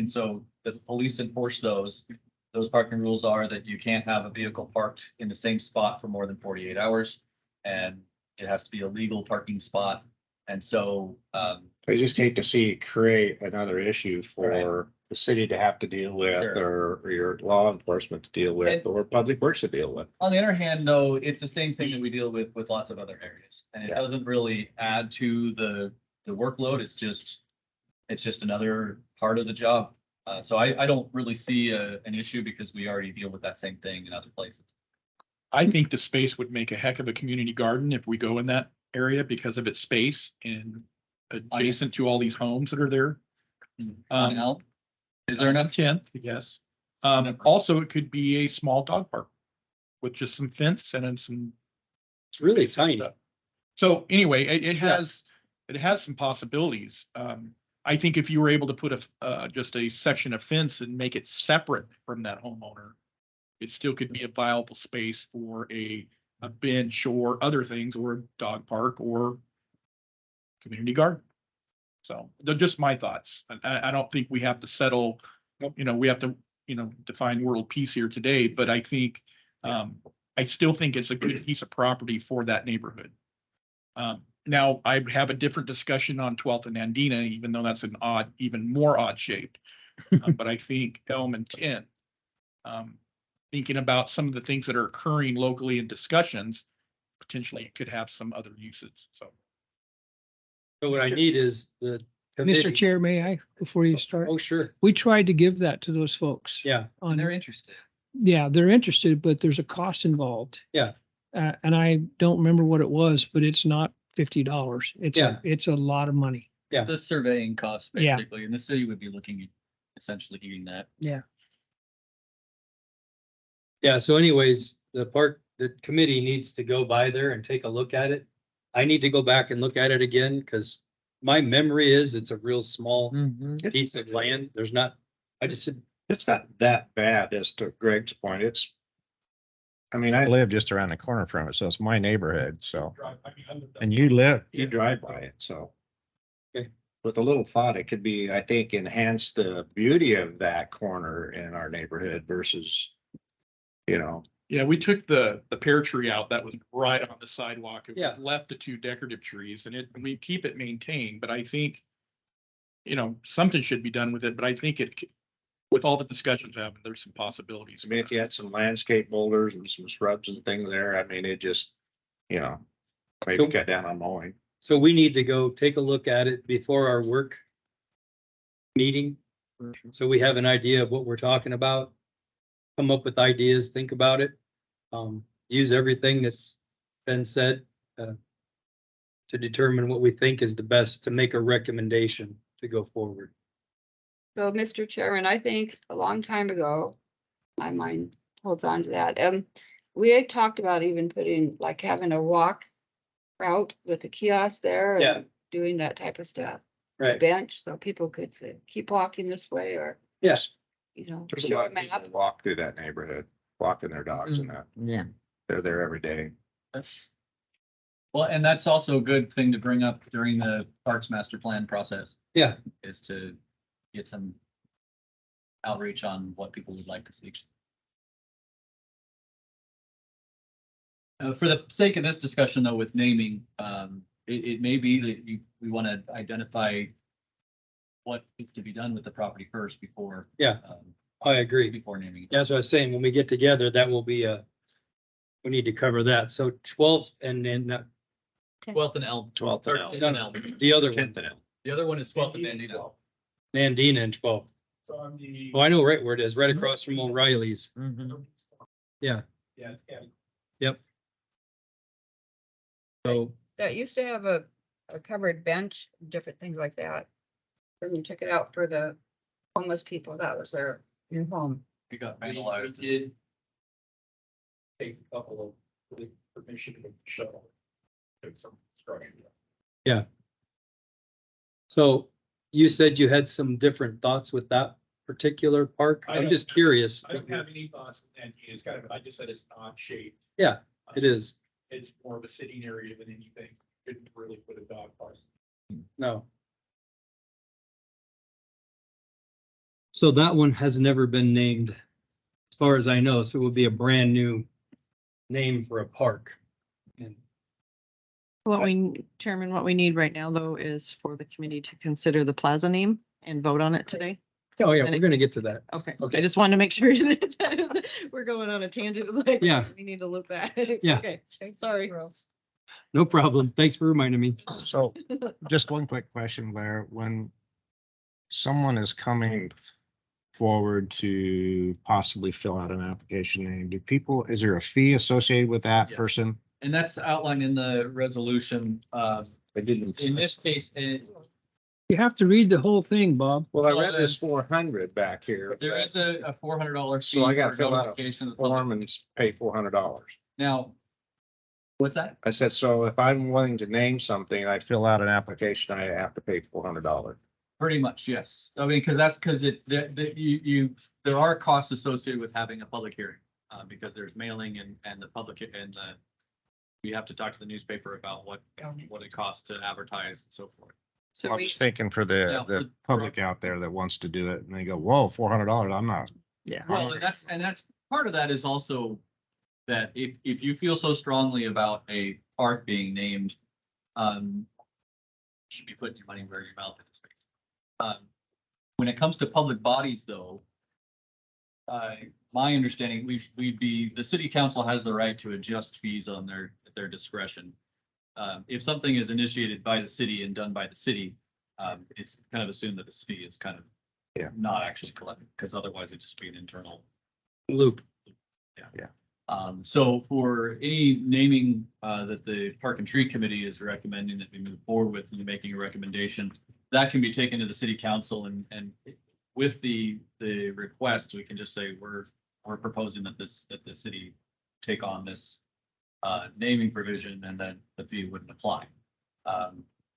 S7: so the police enforce those. Those parking rules are that you can't have a vehicle parked in the same spot for more than 48 hours. And it has to be a legal parking spot. And so,
S3: I just hate to see it create another issue for the city to have to deal with,
S7: Sure.
S3: or your law enforcement to deal with,
S7: And-
S3: or public works to deal with.
S7: on the other hand, though, it's the same thing that we deal with lots of other areas. And it
S3: Yeah.
S7: doesn't really add to the workload. It's just another part of the job. So I don't really see an issue because we already deal with that same thing in other places.
S5: I think the space would make a heck of a community garden if we go in that area because of its space and adjacent to all these homes that are there.
S7: On Elm? Is there enough?
S5: 10th, yes. Also, it could be a small dog park with just some fence and then some.
S1: it's really
S5: space and
S1: tiny.
S5: stuff. So anyway, it has some possibilities. I think if you were able to put just a section of fence and make it separate from that homeowner, it still could be a viable space for a bench or other things, or a dog park or community garden. So they're just my thoughts. I don't think we have to settle, we have to, define world peace here today, but I think, I still think it's a good piece of property for that neighborhood. Now I have a different discussion on 12th and Andina, even though that's even more odd shaped. But I think Elm and 10th, thinking about some of the things that are occurring locally in discussions, potentially it could have some other uses. So.
S1: So what I need is the
S12: Mr.
S1: committee.
S12: Chair, may I, before you start?
S1: Oh, sure.
S12: We tried to give that to those folks.
S1: Yeah.
S12: On,
S7: They're interested.
S12: yeah, they're interested, but there's a cost involved.
S1: Yeah.
S12: And I don't remember what it was, but it's not $50.
S1: Yeah.
S12: It's a lot of money.
S1: Yeah.
S7: The surveying costs
S12: Yeah.
S7: basically, and the city would be looking at essentially eating that.
S12: Yeah.
S1: Yeah, so anyways, the committee needs to go by there and take a look at it. I need to go back and look at it again, because my memory is it's a real small piece of land. There's not, I just said,
S3: It's not that bad, as to Greg's point. I live just around the corner from it, so it's my neighborhood, so. And you drive by it, so.
S1: Okay.
S3: With a little thought, it could be, I think, enhance the beauty of that corner in our neighborhood versus,
S5: Yeah, we took the pear tree out that was right on the sidewalk. And we
S1: Yeah.
S5: left the two decorative trees and we keep it maintained, but I think you know, something should be done with it, but I think with all the discussions happened, there's some possibilities.
S3: I mean, if you had some landscape boulders and some shrubs and things there, I mean, it just, you know, maybe
S1: So-
S3: cut down on mowing.
S1: So we need to go take a look at it before our work meeting. So we have an idea of what we're talking about. Come up with ideas, think about it. Use everything that's been said to determine what we think is the best to make a recommendation to go forward.
S10: So, Mr. Chairman, I think a long time ago, my mind holds on to that. We had talked about even putting, like having a walk route with a kiosk there.
S1: Yeah.
S10: And doing that type of stuff. A
S1: Right.
S10: bench, so people could say, keep walking this way or,
S1: Yes.
S10: you know,
S3: There's a
S10: show
S3: lot
S10: a
S3: of people
S10: map.
S3: walk through that neighborhood, walking their dogs and that.
S11: Yeah.
S3: They're there every day.
S7: Well, and that's also a good thing to bring up during the Parks Master Plan process.
S1: Yeah.
S7: Is to get some outreach on what people would like to see. For the sake of this discussion though, with naming, it may be that we want to identify what is to be done with the property first before.
S1: Yeah. I agree.
S7: Before naming.
S1: That's what I was saying. When we get together, that will be we need to cover that. So 12th and then
S7: 12th and Elm.
S3: 12th and Elm.
S7: Or-
S1: No,
S7: and
S1: no.
S7: Elm.
S1: the other one,
S3: 10th and Elm.
S7: The other one is 12th and Bandito.
S1: Nandina and 12th.
S4: So on the.
S1: Oh, I know right where it is, right across from O'Reilly's.
S11: Mhm.
S1: Yeah.
S4: Yeah, yeah.
S1: Yep. So,
S10: That used to have a covered bench, different things like that. When you took it out for the homeless people, that was their new home.
S7: We got vandalized.
S4: Did take a couple of, with permission to shuttle. Took some structure.
S1: so you said you had some different thoughts with that particular park.
S4: I
S1: I'm
S4: don't-
S1: just curious.
S4: I don't have any thoughts, and it's kind of, I just said it's odd shaped.
S1: Yeah, it is.
S4: It's more of a sitting area than anything. Couldn't really put a dog park.
S1: No. So that one has never been named, as far as I know, so it would be a brand new name for a park. And
S2: Chairman, what we need right now though is for the committee to consider the plaza name and vote on it today.
S1: oh yeah, we're gonna get to that.
S2: Okay,
S1: Okay.
S2: I just wanted to make sure that we're going on a tangent, like,
S1: Yeah.
S2: we need to look back.
S1: Yeah.
S2: Okay, sorry.
S1: No problem. Thanks for reminding me.
S13: So just one quick question, Blair, when someone is coming forward to possibly fill out an application name, is there a fee associated with that
S7: Yes.
S13: person?
S7: And that's outlined in the resolution.
S3: They didn't.
S7: In this case,
S12: You have to read the whole thing, Bob.
S3: Well, I read this 400 back here.
S7: there is a $400 fee.
S3: So I gotta
S7: for
S3: fill out a
S7: notification of the public.
S3: form and pay $400.
S7: Now, what's that?
S3: I said, so if I'm willing to name something, I fill out an application, I have to pay $400.
S7: Pretty much, yes. I mean, because there are costs associated with having a public hearing. Because there's mailing and the public and we have to talk to the newspaper about what it costs to advertise and so forth.
S2: So
S13: I'm
S2: we,
S13: just thinking for
S7: Yeah,
S13: the public out there that wants to do it and they go, whoa, $400, I'm not.
S11: Yeah.
S7: Well, and that's part of that is also that if you feel so strongly about a park being named, you should be putting your money where your mouth is. When it comes to public bodies, though, my understanding, the city council has the right to adjust fees on their discretion. If something is initiated by the city and done by the city, it's kind of assumed that this fee is kind of not actually collected, because otherwise it'd just be an internal
S1: Loop.
S7: So for any naming that the Park and Tree Committee is recommending that we move forward with and making a recommendation, that can be taken to the city council and with the request, we can just say we're proposing that the city take on this naming provision and then the fee wouldn't apply.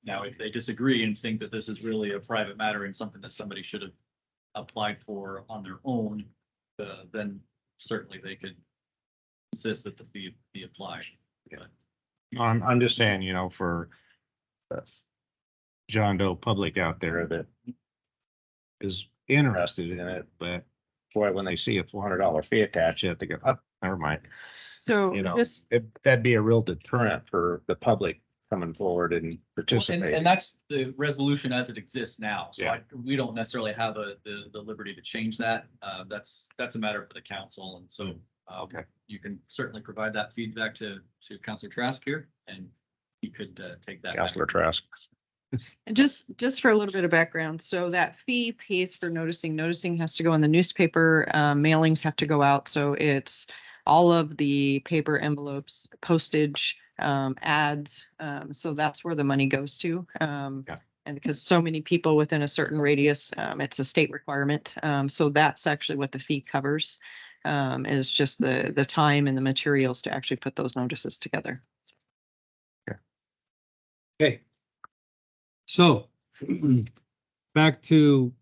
S7: Now, if they disagree and think that this is really a private matter and something that somebody should have applied for on their own, then certainly they could insist that the fee be applied.
S13: I'm just saying, for the John Doe public out there that is interested in it, but boy, when they see a $400 fee attached, they have to go, oh, never mind.
S2: so
S13: You know,
S2: just,
S13: that'd be a real deterrent for the public coming forward and
S7: Well,
S13: participating.
S7: And that's the resolution as it exists now. So
S13: Yeah.
S7: we don't necessarily have the liberty to change that. That's a matter for the council. And so
S13: Okay.
S7: you can certainly provide that feedback to Councilor Trask here, and he could take that. back.
S13: Counselor Trask.
S2: And just for a little bit of background, so that fee pays for noticing. Noticing has to go in the newspaper, mailings have to go out, so it's all of the paper envelopes, postage, ads. So that's where the money goes to.
S13: Yeah.
S2: And because so many people within a certain radius, it's a state requirement. So that's actually what the fee covers, is just the time and the materials to actually put those notices together.
S1: Okay. So back to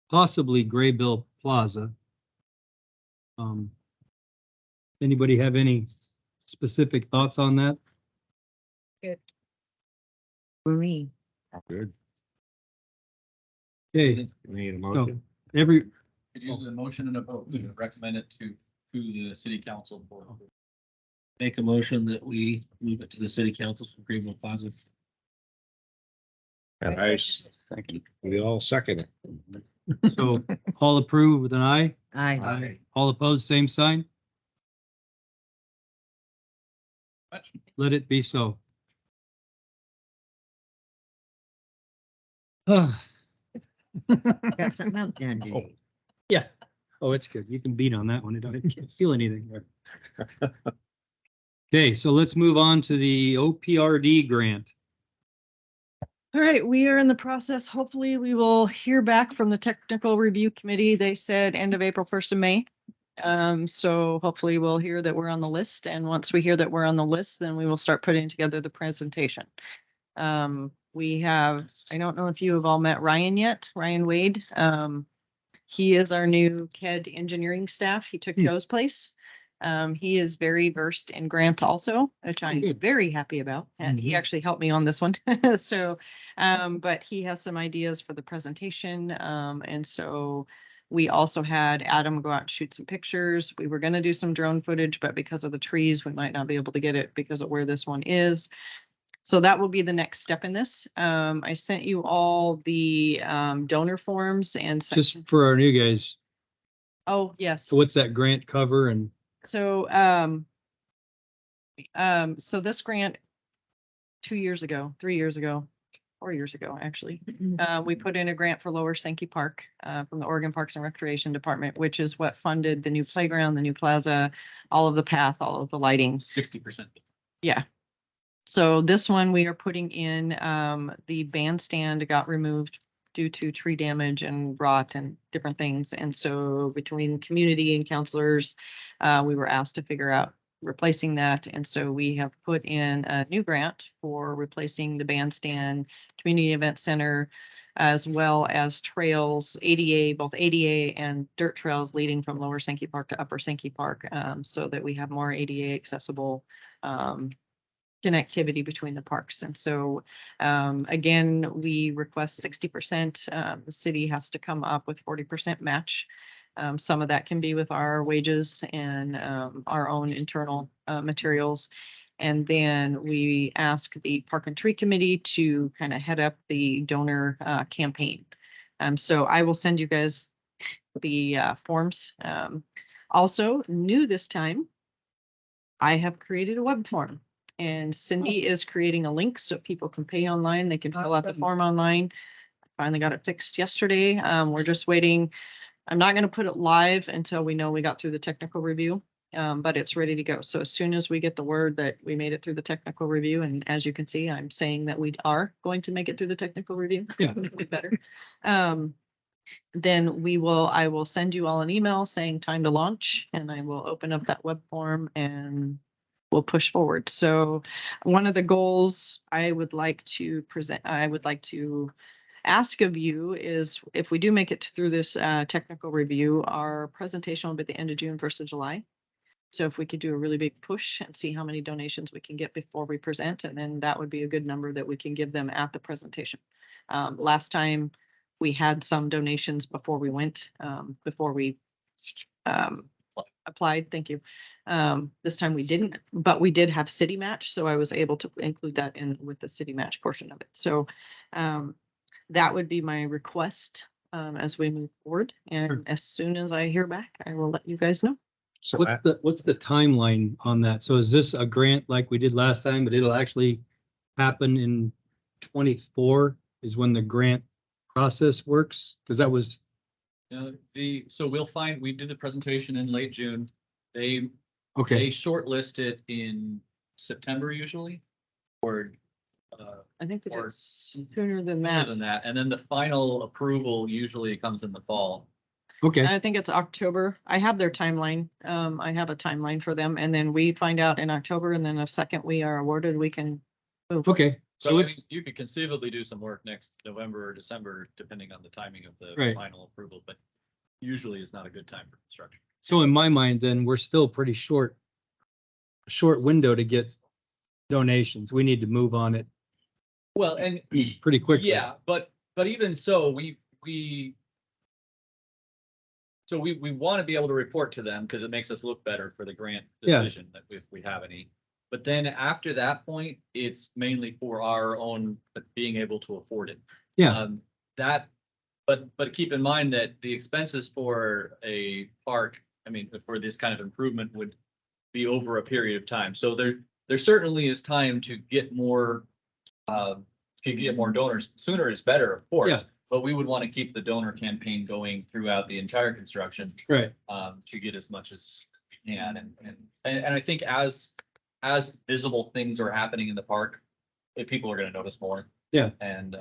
S1: possibly Graybill Plaza. Anybody have any specific thoughts on that?
S11: Marie.
S13: Good.
S1: Okay,
S13: We need a
S1: so
S13: motion.
S1: every,
S7: Could use a motion and a vote to recommend it to the city council for.
S8: Make a motion that we move it to the city council for Greenville Plaza.
S13: Nice.
S9: Thank you.
S13: We all second it.
S1: so all approve with an eye,
S11: Aye.
S1: all opposed, same sign.
S7: Much.
S1: Let it be so. Ah,
S11: Got something else done today.
S1: yeah. Oh, it's good. You can beat on that one. I can't feel anything there. Okay, so let's move on to the OPRD grant.
S2: All right, we are in the process. Hopefully we will hear back from the technical review committee. They said end of April, 1st of May. So hopefully we'll hear that we're on the list. And once we hear that we're on the list, then we will start putting together the presentation. We have, I don't know if you have all met Ryan yet, Ryan Wade. He is our new KED engineering staff. He took Joe's place. He is very versed in grants also, which I'm
S1: Good.
S2: very happy about. And he
S1: Mhm.
S2: actually helped me on this one. So, but he has some ideas for the presentation. And so we also had Adam go out and shoot some pictures. We were going to do some drone footage, but because of the trees, we might not be able to get it because of where this one is. So that will be the next step in this. I sent you all the donor forms and
S1: Just for our new guys,
S2: oh, yes.
S1: so what's that grant cover and
S2: So, so this grant 2 years ago, 3 years ago, 4 years ago, actually, we put in a grant for Lower Sankey Park, from the Oregon Parks and Recreation Department, which is what funded the new playground, the new plaza, all of the path, all of the lighting.
S7: 60%.
S2: Yeah. So this one we are putting in, the bandstand got removed due to tree damage and rot and different things. And so between community and counselors, we were asked to figure out replacing that. And so we have put in a new grant for replacing the bandstand, community event center, as well as trails, ADA, both ADA and dirt trails leading from Lower Sankey Park to Upper Sankey Park, so that we have more ADA accessible, connectivity between the parks. And so, again, we request 60%. The city has to come up with 40% match. Some of that can be with our wages and our own internal materials. And then we ask the Park and Tree Committee to kind of head up the donor campaign. So I will send you guys the forms. Also, new this time, I have created a web form. And Cindy is creating a link so people can pay online. They can fill out the form online. Finally got it fixed yesterday. We're just waiting. I'm not going to put it live until we know we got through the technical review, but it's ready to go. So as soon as we get the word that we made it through the technical review, and as you can see, I'm saying that we are going to make it through the technical review.
S1: Yeah.
S2: Better. Then I will send you all an email saying time to launch, and I will open up that web form and we'll push forward. So one of the goals I would like to ask of you is if we do make it through this technical review, our presentation will be at the end of June, 1st of July. So if we could do a really big push and see how many donations we can get before we present, and then that would be a good number that we can give them at the presentation. Last time we had some donations before we went, applied, thank you. This time we didn't, but we did have city match, so I was able to include that in with the city match portion of it. So that would be my request as we move forward. And as soon as I hear back, I will let you guys know.
S13: So
S1: What's the timeline on that? So is this a grant like we did last time, but it'll actually happen in 24 is when the grant process works? Because that was,
S7: So we did the presentation in late June. They
S1: okay,
S7: shortlist it in September usually, or
S2: I think that
S7: Or
S2: it's sooner than
S7: more
S2: that.
S7: than that. And then the final approval usually comes in the fall.
S1: okay,
S2: I think it's October. I have their timeline. I have a timeline for them, and then we find out in October, and then the second we are awarded, we can move.
S1: okay.
S7: So
S1: So
S7: I
S1: it's,
S7: mean, you could conceivably do some work next November or December, depending on the timing of the
S1: Right.
S7: final approval, but usually is not a good time for construction.
S1: so in my mind, then we're still pretty short window to get donations. We need to move on it
S7: Well, and
S1: pretty quickly.
S7: yeah, but even so, we want to be able to report to them because it makes us look better for the grant
S1: Yeah.
S7: decision that if we have any. But then after that point, it's mainly for our own being able to afford it.
S1: Yeah.
S7: But keep in mind that the expenses for a park, I mean, for this kind of improvement would be over a period of time. So there certainly is time to get more donors. Sooner is better, of course.
S1: Yeah.
S7: But we would want to keep the donor campaign going throughout the entire construction,
S1: Right.
S7: to get as much as we can. And I think as visible things are happening in the park, people are going to notice more.
S1: Yeah.
S7: And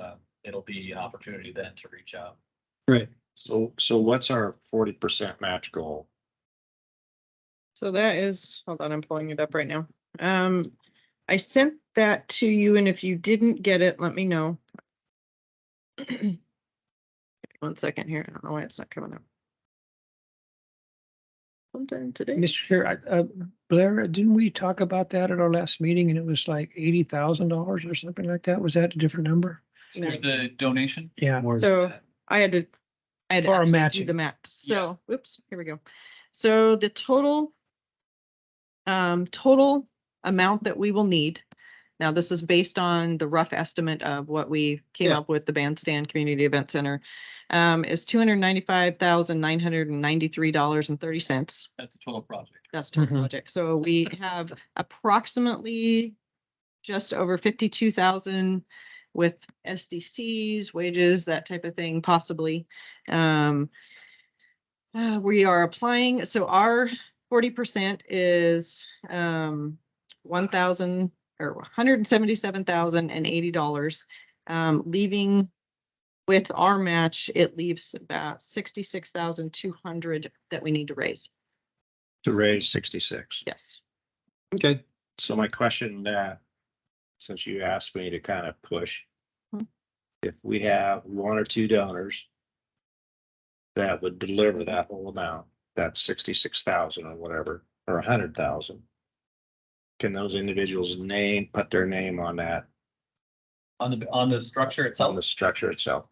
S7: it'll be an opportunity then to reach out.
S1: Right.
S13: So what's our 40% match goal?
S2: So that is, hold on, I'm pulling it up right now. I sent that to you, and if you didn't get it, let me know. Give me 1 second here. I don't know why it's not coming up. Sometime today.
S12: Mr. Chair, Blair, didn't we talk about that at our last meeting and it was like $80,000 or something like that? Was that a different number?
S2: No.
S7: The donation?
S12: Yeah.
S2: So I had to
S12: For our
S2: actually do
S12: matching.
S2: the math. So, oops, here we go. So the total amount that we will need. Now, this is based on the rough estimate of what we came
S1: Yeah.
S2: up with, the Bandstand Community Event Center, is $295,993.30.
S7: That's a total project.
S2: That's total
S12: Mhm.
S2: project. So we have approximately just over 52,000 with SDCs, wages, that type of thing, possibly. We are applying, so our 40% is 1,000 or $177,080. Leaving with our match, it leaves about 66,200 that we need to raise.
S13: To raise 66.
S2: Yes.
S1: Okay.
S13: So my question since you asked me to kind of push,
S2: Hmm.
S13: if we have 1 or 2 donors that would deliver that whole amount, that's 66,000 or whatever, or 100,000. Can those individuals put their name on that,
S7: On the structure
S13: on
S7: itself?
S13: the structure itself?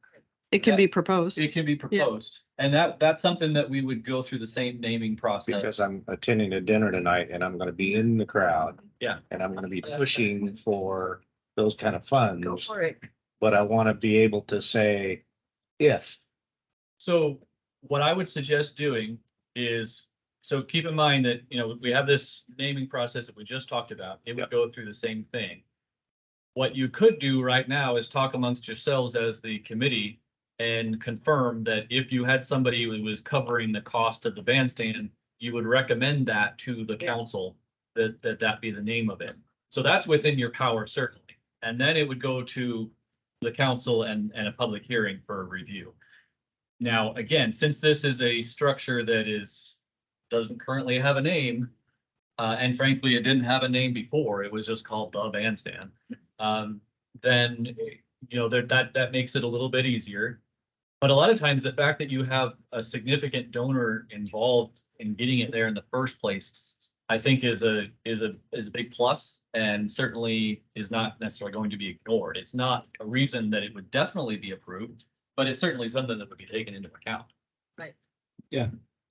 S2: It can
S7: Yeah.
S2: be proposed.
S7: It can be proposed, and that's something that we would go through the same naming process.
S13: Because I'm attending a dinner tonight and I'm gonna be in the crowd.
S7: Yeah.
S13: And I'm gonna be pushing for those kind of funds.
S10: Go for it.
S13: But I want to be able to say if.
S7: So what I would suggest doing is, so keep in mind that, we have this naming process that we just talked about. It would go through the same thing. What you could do right now is talk amongst yourselves as the committee and confirm that if you had somebody who was covering the cost of the bandstand, you would recommend that to the council, that be the name of it. So that's within your power, certainly. And then it would go to the council and a public hearing for a review. Now, again, since this is a structure that doesn't currently have a name, and frankly, it didn't have a name before, it was just called the bandstand. Then, that makes it a little bit easier. But a lot of times, the fact that you have a significant donor involved in getting it there in the first place, I think is a big plus, and certainly is not necessarily going to be ignored. It's not a reason that it would definitely be approved, but it's certainly something that would be taken into account.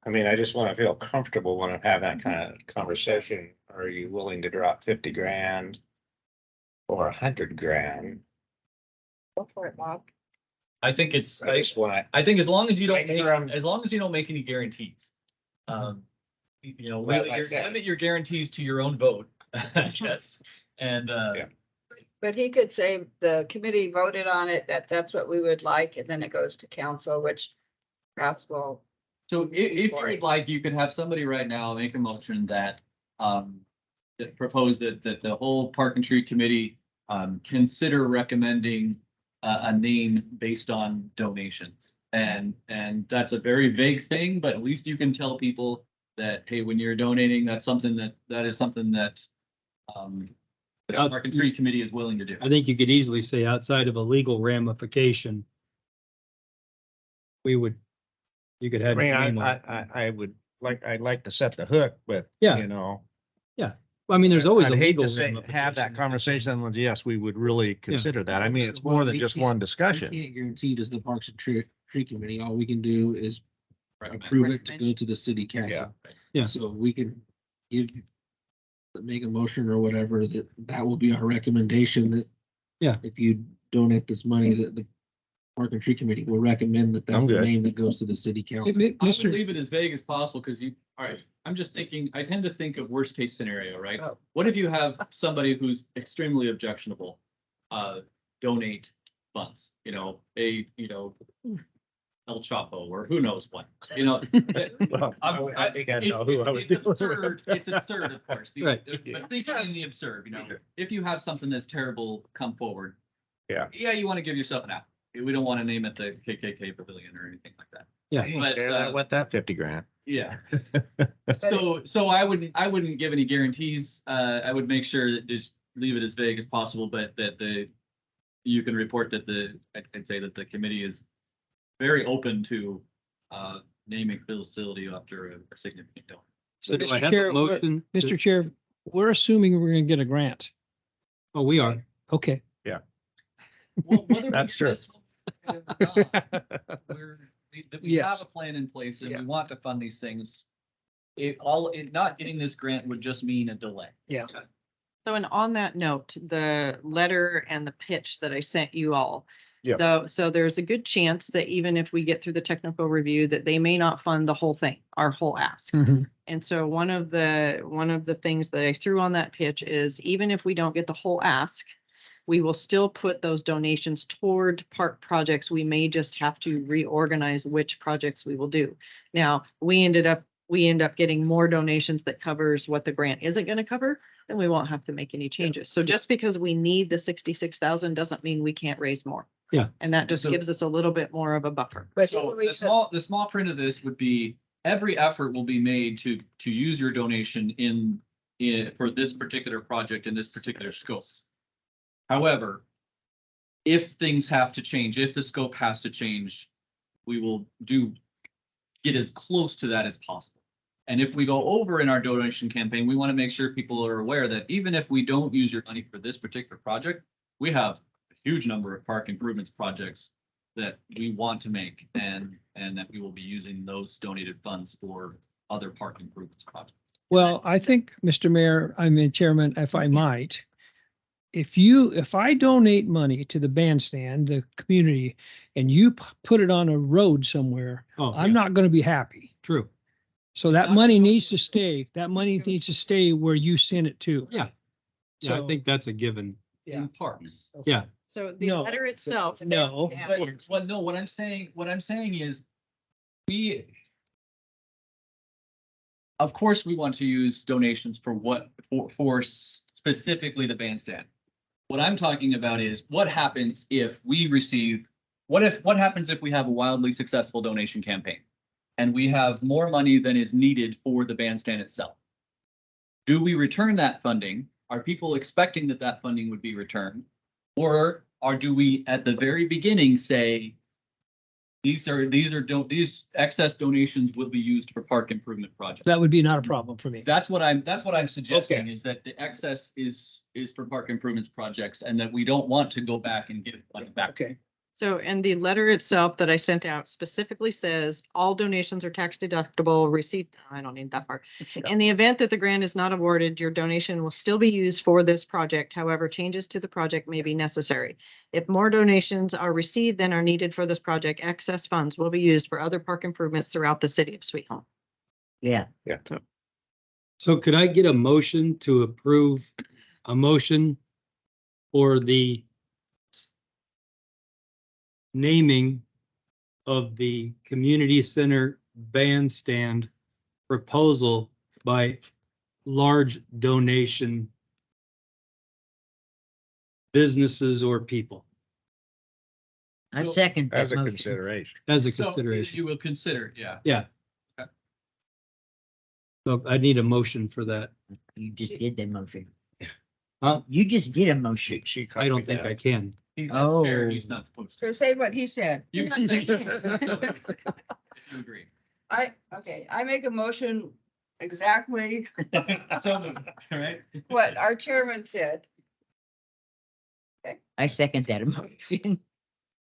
S13: I mean, I just want to feel comfortable when I'm having that kind of conversation. Are you willing to drop 50 grand? Or 100 grand?
S10: Go for it, Bob.
S7: I think it's,
S13: I just want to,
S7: I think as long as you don't
S13: Make
S7: make,
S13: sure I'm-
S7: as long as you don't make any guarantees. You know,
S13: Well,
S7: limit your,
S13: okay.
S7: limit your guarantees to your own vote, I guess. And,
S13: Yeah.
S10: But he could say the committee voted on it, that's what we would like, and then it goes to council, which perhaps will.
S7: so if you
S10: Before it-
S7: would like, you could have somebody right now make a motion that, that propose that the whole Park and Tree Committee, consider recommending a name based on donations. And that's a very vague thing, but at least you can tell people that, hey, when you're donating, that's something that is something that, the Park and Tree Committee is willing to do.
S1: I think you could easily say outside of a legal ramification, you could
S13: I
S1: have.
S13: mean,
S1: your name on it.
S13: I'd like to set the hook, but,
S1: Yeah.
S13: you know.
S1: I mean, there's always a
S13: I'd hate
S1: legal
S13: to say, have that
S1: ramification.
S13: conversation, with yes, we would really consider that. I mean, it's more than
S8: We
S13: just
S8: can't-
S13: one
S8: We
S13: discussion.
S8: can't guarantee it as the Parks and Tree Committee. All we can do is
S7: Recommend.
S8: approve it to go to the city council.
S1: Yeah.
S8: So we can give, make a motion or whatever, that will be our recommendation that.
S1: Yeah.
S8: If you donate this money, that the Park and Tree Committee will recommend that that's
S13: I'm
S8: the
S13: good.
S8: name that goes to the city council.
S7: I would
S12: Mr.
S7: leave it as vague as possible because all right, I'm just thinking, I tend to think of worst case scenario, right?
S4: Oh.
S7: What if you have somebody who's extremely objectionable, donate funds, El Chapo or who knows what,
S13: Well, I think I know who I was
S7: it's
S13: doing.
S7: absurd, it's absurd, of course.
S1: Right.
S7: But thinking in the absurd, if you have something that's terrible come forward.
S13: Yeah.
S7: Yeah, you want to give yourself an out. We don't want to name it the KKK Pavilion or anything like that.
S1: Yeah.
S7: But,
S13: What that 50 grand?
S7: Yeah. So I wouldn't give any guarantees. I would make sure that just leave it as vague as possible, but that you can report that I'd say that the committee is very open to, naming facility after a significant donor.
S1: So do I
S12: Mr.
S1: have
S12: Chair,
S1: a motion?
S12: Mr. Chair, we're assuming we're gonna get a grant.
S1: Oh, we are.
S12: Okay.
S7: Well, whether we
S13: That's
S7: do
S13: true.
S7: this one or not, we have
S12: Yes.
S7: a plan in place and
S12: Yeah.
S7: we want to fund these things. Not getting this grant would just mean a delay.
S2: So, and on that note, the letter and the pitch that I sent you all.
S13: Yep.
S2: So there's a good chance that even if we get through the technical review, that they may not fund the whole thing, our whole ask.
S12: Mhm.
S2: And so one of the things that I threw on that pitch is even if we don't get the whole ask, we will still put those donations toward park projects. We may just have to reorganize which projects we will do. Now, we end up getting more donations that covers what the grant isn't going to cover, then we won't have to make any changes. So just because we need the 66,000 doesn't mean we can't raise more.
S1: Yeah.
S2: And that just
S7: So-
S2: gives us a little bit more of a buffer.
S10: But
S7: So
S10: we
S7: the small print of this would be, every effort will be made to use your donation in for this particular project in this particular scope. However, if things have to change, if the scope has to change, we will get as close to that as possible. And if we go over in our donation campaign, we want to make sure people are aware that even if we don't use your money for this particular project, we have a huge number of park improvements projects that we want to make and that we will be using those donated funds for other park improvements projects.
S12: Well, I think, Mr. Mayor, Chairman, if I might, if I donate money to the bandstand, the community, and you put it on a road somewhere,
S1: Oh,
S12: I'm
S1: yeah,
S12: not gonna be happy.
S1: true.
S12: So
S7: It's
S12: that
S7: not
S12: money
S7: gonna go
S12: needs
S7: to
S12: to
S7: the-
S12: stay, that money needs to stay where you send it to.
S1: Yeah. Yeah, I
S12: So-
S1: think that's a given.
S7: In parks.
S1: Yeah.
S2: So the
S12: No.
S2: letter itself.
S12: No.
S7: Well, no, what I'm saying is of course, we want to use donations for specifically the bandstand. What I'm talking about is what happens if we receive, what happens if we have a wildly successful donation campaign and we have more money than is needed for the bandstand itself? Do we return that funding? Are people expecting that funding would be returned? Or do we at the very beginning say, these excess donations will be used for park improvement projects?
S12: That would be not a problem for me.
S7: That's what I'm suggesting, is that the excess is for park improvements projects and that we don't want to go back and give money back.
S12: Okay.
S2: So, and the letter itself that I sent out specifically says all donations are tax deductible, receipt, I don't need that part. In the event that the grant is not awarded, your donation will still be used for this project. However, changes to the project may be necessary. If more donations are received than are needed for this project, excess funds will be used for other park improvements throughout the city of Sweet Home.
S11: Yeah.
S1: So could I get a motion to approve a motion for the naming of the community center bandstand proposal by large donation businesses or people
S11: I
S7: So-
S11: second that
S13: As a
S11: motion.
S13: consideration.
S1: as a
S7: So
S1: consideration?
S7: you will consider it, yeah.
S1: Yeah.
S7: Okay.
S1: So I need a motion for that.
S11: You just did that motion.
S1: Huh?
S11: You just did a motion.
S13: She
S1: I don't think I can.
S7: He's not there,
S11: Oh.
S7: he's not supposed
S10: So
S7: to.
S10: say what he said.
S7: You can say it. You agree.
S10: I make a motion exactly
S7: So, moved, right?
S10: what our chairman said.
S11: I second that motion.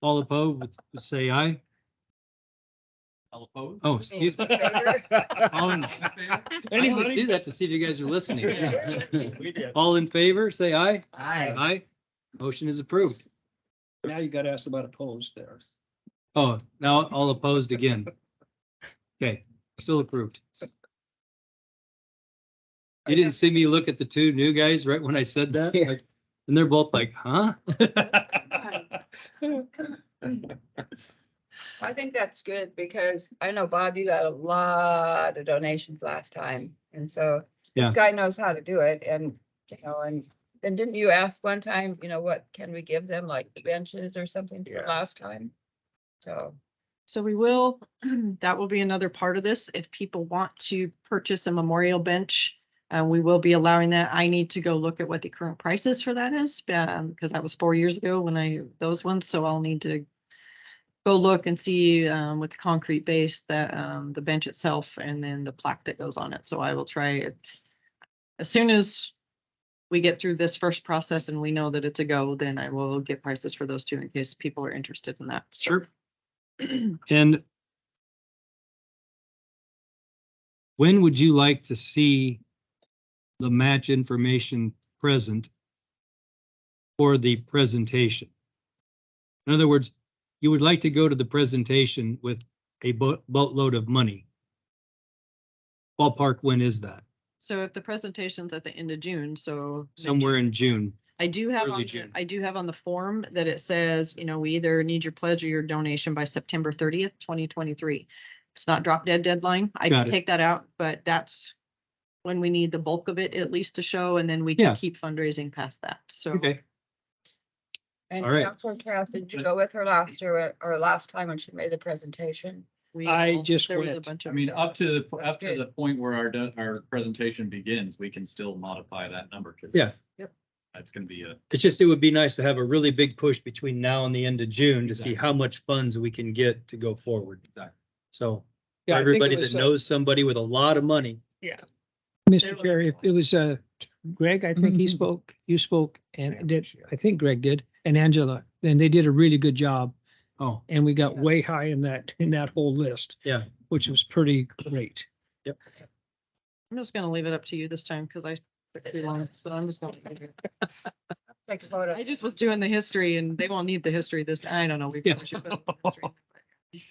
S1: All opposed, say aye.
S7: All opposed?
S1: Oh,
S10: Me,
S1: excuse-
S10: favor?
S1: all in- I always do that to see if you guys are listening.
S7: We did.
S1: All in favor, say aye.
S11: Aye.
S1: Aye. Motion is approved.
S12: Now you got to ask about opposed there.
S1: Oh, now all opposed again. Okay, still approved. You didn't see me look at the two new guys right when I said that?
S12: Yeah.
S1: Like, and they're both like, huh?
S10: I think that's good because I know, Bob, you got a lot of donations last time. And so
S1: Yeah.
S10: this guy knows how to do it and, and didn't you ask one time, what can we give them, like the benches or something for
S13: Yeah.
S10: last time? So,
S2: So we will, that will be another part of this. If people want to purchase a memorial bench, we will be allowing that. I need to go look at what the current prices for that is, because that was 4 years ago when those ones, so I'll need to go look and see with the concrete base that the bench itself and then the plaque that goes on it. So I will try it. As soon as we get through this first process and we know that it's a go, then I will get prices for those two in case people are interested in that. So-
S1: Sure. And when would you like to see the match information present for the presentation? In other words, you would like to go to the presentation with a boatload of money. Ballpark, when is that?
S2: So if the presentation's at the end of June, so.
S1: Somewhere in June.
S2: I do have
S1: early
S2: on,
S1: June.
S2: I do have on the form that it says, we either need your pledge or your donation by September 30th, 2023. It's not drop dead deadline. I
S1: Got
S2: can
S1: it.
S2: take that out, but that's when we need the bulk of it at least to show, and then we
S1: Yeah.
S2: can keep fundraising past that. So.
S1: Okay,
S10: and
S1: All right.
S10: Counselor Trask, did you go with her last year or last time when she made the presentation?
S2: we
S12: I
S2: will-
S12: just
S2: There was a
S12: went.
S2: bunch
S7: I
S2: of.
S7: mean, up to,
S10: That's
S7: up to
S10: good.
S7: the point where our presentation begins, we can still modify that number. 'Cause
S1: yes.
S7: That's gonna be a,
S1: It's just, it would be nice to have a really big push between now and the end of June to see
S7: Exactly.
S1: how much funds we can get to go forward.
S7: Exactly.
S1: So
S12: Yeah,
S1: for
S12: I think it
S1: everybody
S12: was,
S1: that knows somebody with a lot of money,
S12: Mr. Chair, it was Greg, I think he
S11: Mhm.
S12: spoke, you spoke, and
S13: Yeah,
S12: did,
S13: sure.
S12: I think Greg did, and Angela, and they did a really good job.
S1: oh,
S12: And we got
S10: Yeah.
S12: way high in that whole list.
S1: Yeah.
S12: Which was pretty great.
S2: I'm just gonna leave it up to you this time because I took too long, so I'm just gonna.
S10: Take a photo.
S2: I just was doing the history and they won't need the history this, I don't know. We
S1: Yeah.
S2: probably should put it in the history.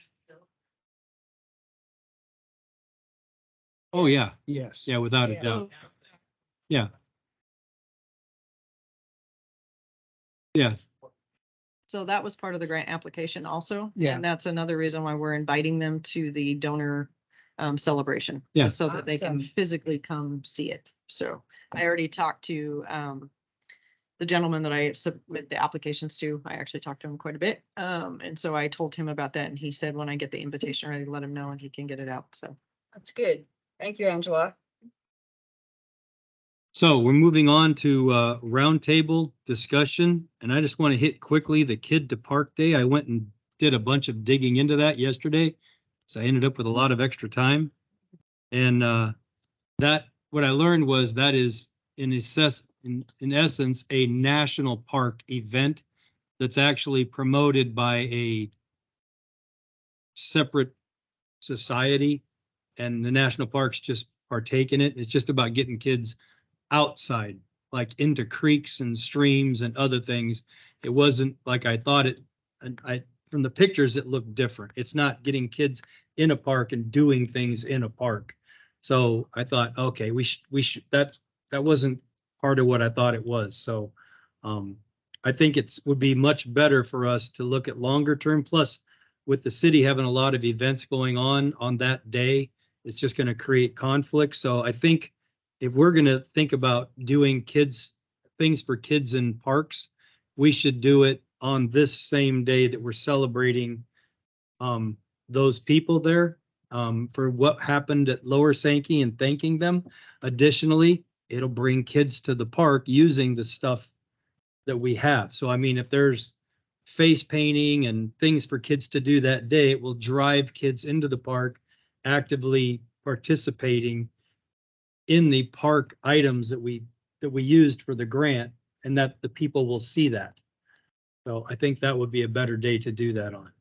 S1: oh, yeah,
S12: Yes.
S1: yeah, without a
S10: Yeah.
S1: doubt. Yeah. Yeah,
S2: So that was part of the grant application also.
S12: Yeah.
S2: And that's another reason why we're inviting them to the donor celebration.
S1: Yeah.
S2: is so that they can
S10: Awesome.
S2: physically come see it. So I already talked to the gentleman that I submit the applications to. I actually talked to him quite a bit. And so I told him about that and he said, when I get the invitation ready, let him know and he can get it out. So.
S10: That's good. Thank you, Angela.
S1: so we're moving on to roundtable discussion, and I just want to hit quickly the Kid to Park Day. I went and did a bunch of digging into that yesterday, so I ended up with a lot of extra time. And that, what I learned was that is in essence a national park event that's actually promoted by a separate society, and the national parks just partake in it. It's just about getting kids outside, like into creeks and streams and other things. It wasn't like I thought it, and from the pictures, it looked different. It's not getting kids in a park and doing things in a park. So I thought, okay, we should, that wasn't part of what I thought it was. So I think would be much better for us to look at longer term. Plus, with the city having a lot of events going on that day, it's just going to create conflict. So I think if we're going to think about doing things for kids in parks, we should do it on this same day that we're celebrating those people there for what happened at Lower Sankey and thanking them. Additionally, it'll bring kids to the park using the stuff that we have. So, I mean, if there's face painting and things for kids to do that day, it will drive kids into the park, actively participating in the park items that we used for the grant, and that the people will see that. So I think that would be a better day to do that on.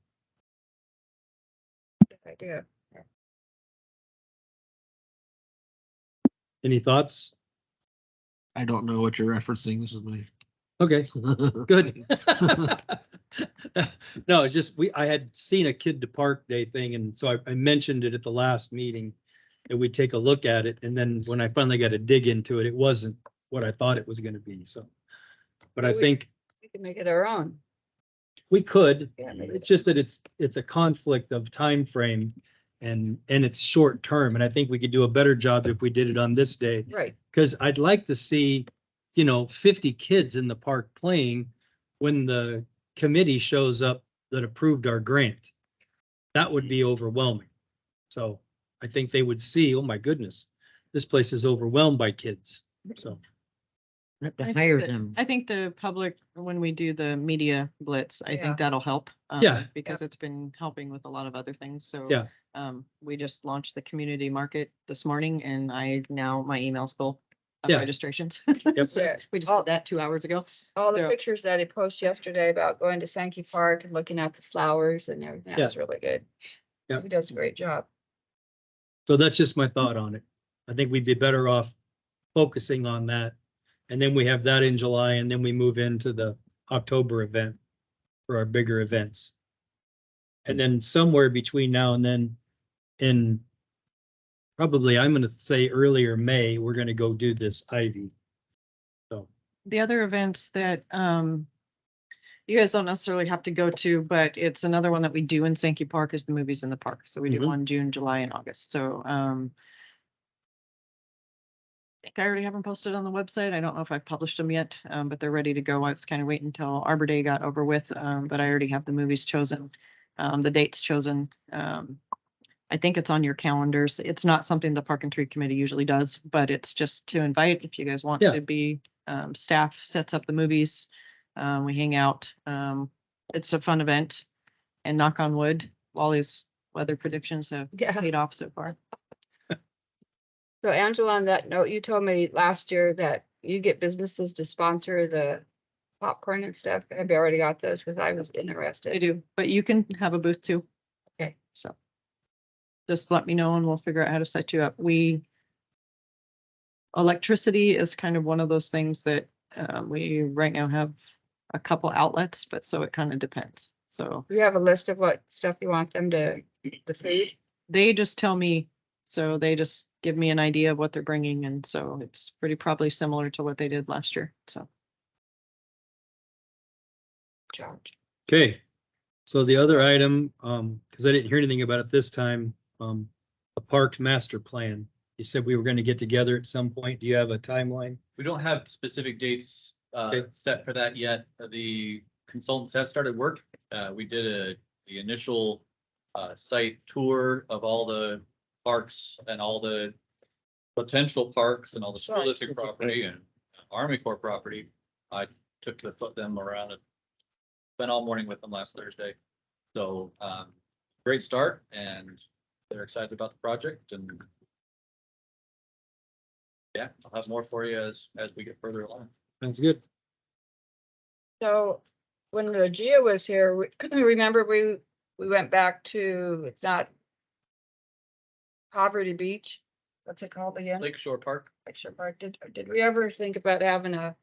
S10: Good idea.
S1: Any thoughts?
S8: I don't know what you're referencing. This is my.
S1: Okay, good. No, it's just, I had seen a Kid to Park Day thing, and so I mentioned it at the last meeting, and we'd take a look at it, and then when I finally got to dig into it, it wasn't what I thought it was gonna be, so. But I think
S10: We can make it our own.
S1: we could,
S10: Yeah, maybe.
S1: it's just that it's a conflict of time frame, and it's short term, and I think we could do a better job if we did it on this day.
S10: Right.
S1: Because I'd like to see, 50 kids in the park playing when the committee shows up that approved our grant. That would be overwhelming. So I think they would see, oh my goodness, this place is overwhelmed by kids. So,
S11: Have
S2: I
S11: to
S2: think
S11: hire
S2: that-
S11: them.
S2: I think the public, when we do the media blitz, I
S10: Yeah.
S2: think that'll help.
S1: Yeah.
S2: Because it's been helping with a lot of other things. So.
S1: Yeah.
S2: We just launched the community market this morning, and my email's full of
S1: Yeah.
S2: registrations.
S1: Yep.
S2: So we just did that 2 hours ago.
S10: All the
S2: Yeah.
S10: pictures that he posted yesterday about going to Sankey Park and looking at the flowers and everything, that
S1: Yeah.
S10: was really good.
S1: Yeah.
S10: He does a great job.
S1: so that's just my thought on it. I think we'd be better off focusing on that. And then we have that in July, and then we move into the October event for our bigger events. And then somewhere between now and then, in probably, I'm gonna say earlier May, we're gonna go do this Ivy. So,
S2: The other events that you guys don't necessarily have to go to, but it's another one that we do in Sankey Park is the movies in the park. So we do
S1: Mhm.
S2: one June, July, and August. So I think I already have them posted on the website. I don't know if I've published them yet, but they're ready to go. I was kind of waiting until Arbor Day got over with, but I already have the movies chosen, the dates chosen. I think it's on your calendars. It's not something the Park and Tree Committee usually does, but it's just to invite if you guys want
S1: Yeah.
S2: to be, staff sets up the movies. We hang out. It's a fun event, and knock on wood, Wally's weather predictions have
S10: Yeah.
S2: paid off so far.
S10: So Angela, on that note, you told me last year that you get businesses to sponsor the popcorn and stuff. Have you already got those? Because I was
S2: I
S10: interested.
S2: do, but you can have a booth too.
S10: Okay.
S2: So just let me know and we'll figure out how to set you up. Electricity is kind of one of those things that we right now have a couple outlets, but so it kind of depends. So
S10: Do you have a list of what stuff you want them to, the food?
S2: they just tell me, so they just give me an idea of what they're bringing. And so it's probably similar to what they did last year. So.
S10: Charge.
S1: okay. So the other item, because I didn't hear anything about it this time, a park master plan. You said we were going to get together at some point. Do you have a timeline?
S7: We don't have specific dates
S1: Okay.
S7: set for that yet. The consultants have started work. We did the initial site tour of all the parks and all the potential parks and all the school district property and Army Corps property. I took them around and spent all morning with them last Thursday. So great start, and they're excited about the project, and yeah, I'll have more for you as we get further along.
S1: Sounds good.
S10: So when Gia was here, remember we went back to, it's not Poverty Beach. What's it called again?
S7: Lakeshore Park.
S10: Lakeshore Park. Did we ever think about having a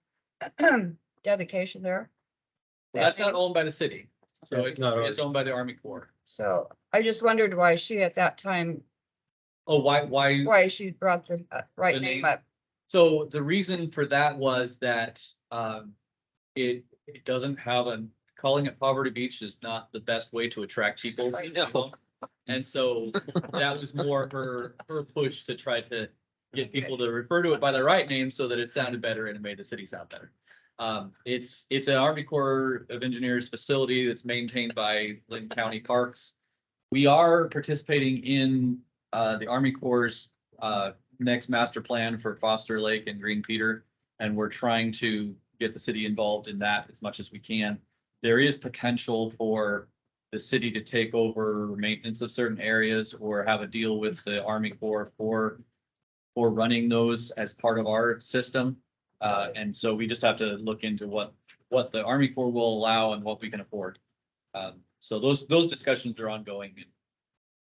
S10: dedication there?
S7: That's not owned by the city. So
S1: It's not
S7: it's owned by the Army Corps.
S10: So I just wondered why she at that time,
S7: Oh, why?
S10: why she brought the right
S7: The
S10: name
S7: name?
S10: up.
S7: So the reason for that was that it doesn't have calling it Poverty Beach is not the best way to attract people.
S10: I
S7: know. And so that was more her push to try to get people to refer to it by the right name so that it sounded better and it made the city sound better. It's an Army Corps of Engineers facility that's maintained by Lynn County Parks. We are participating in the Army Corps' next master plan for Foster Lake and Green Peter, and we're trying to get the city involved in that as much as we can. There is potential for the city to take over maintenance of certain areas or have a deal with the Army Corps for running those as part of our system. And so we just have to look into what the Army Corps will allow and what we can afford. So those discussions are ongoing, and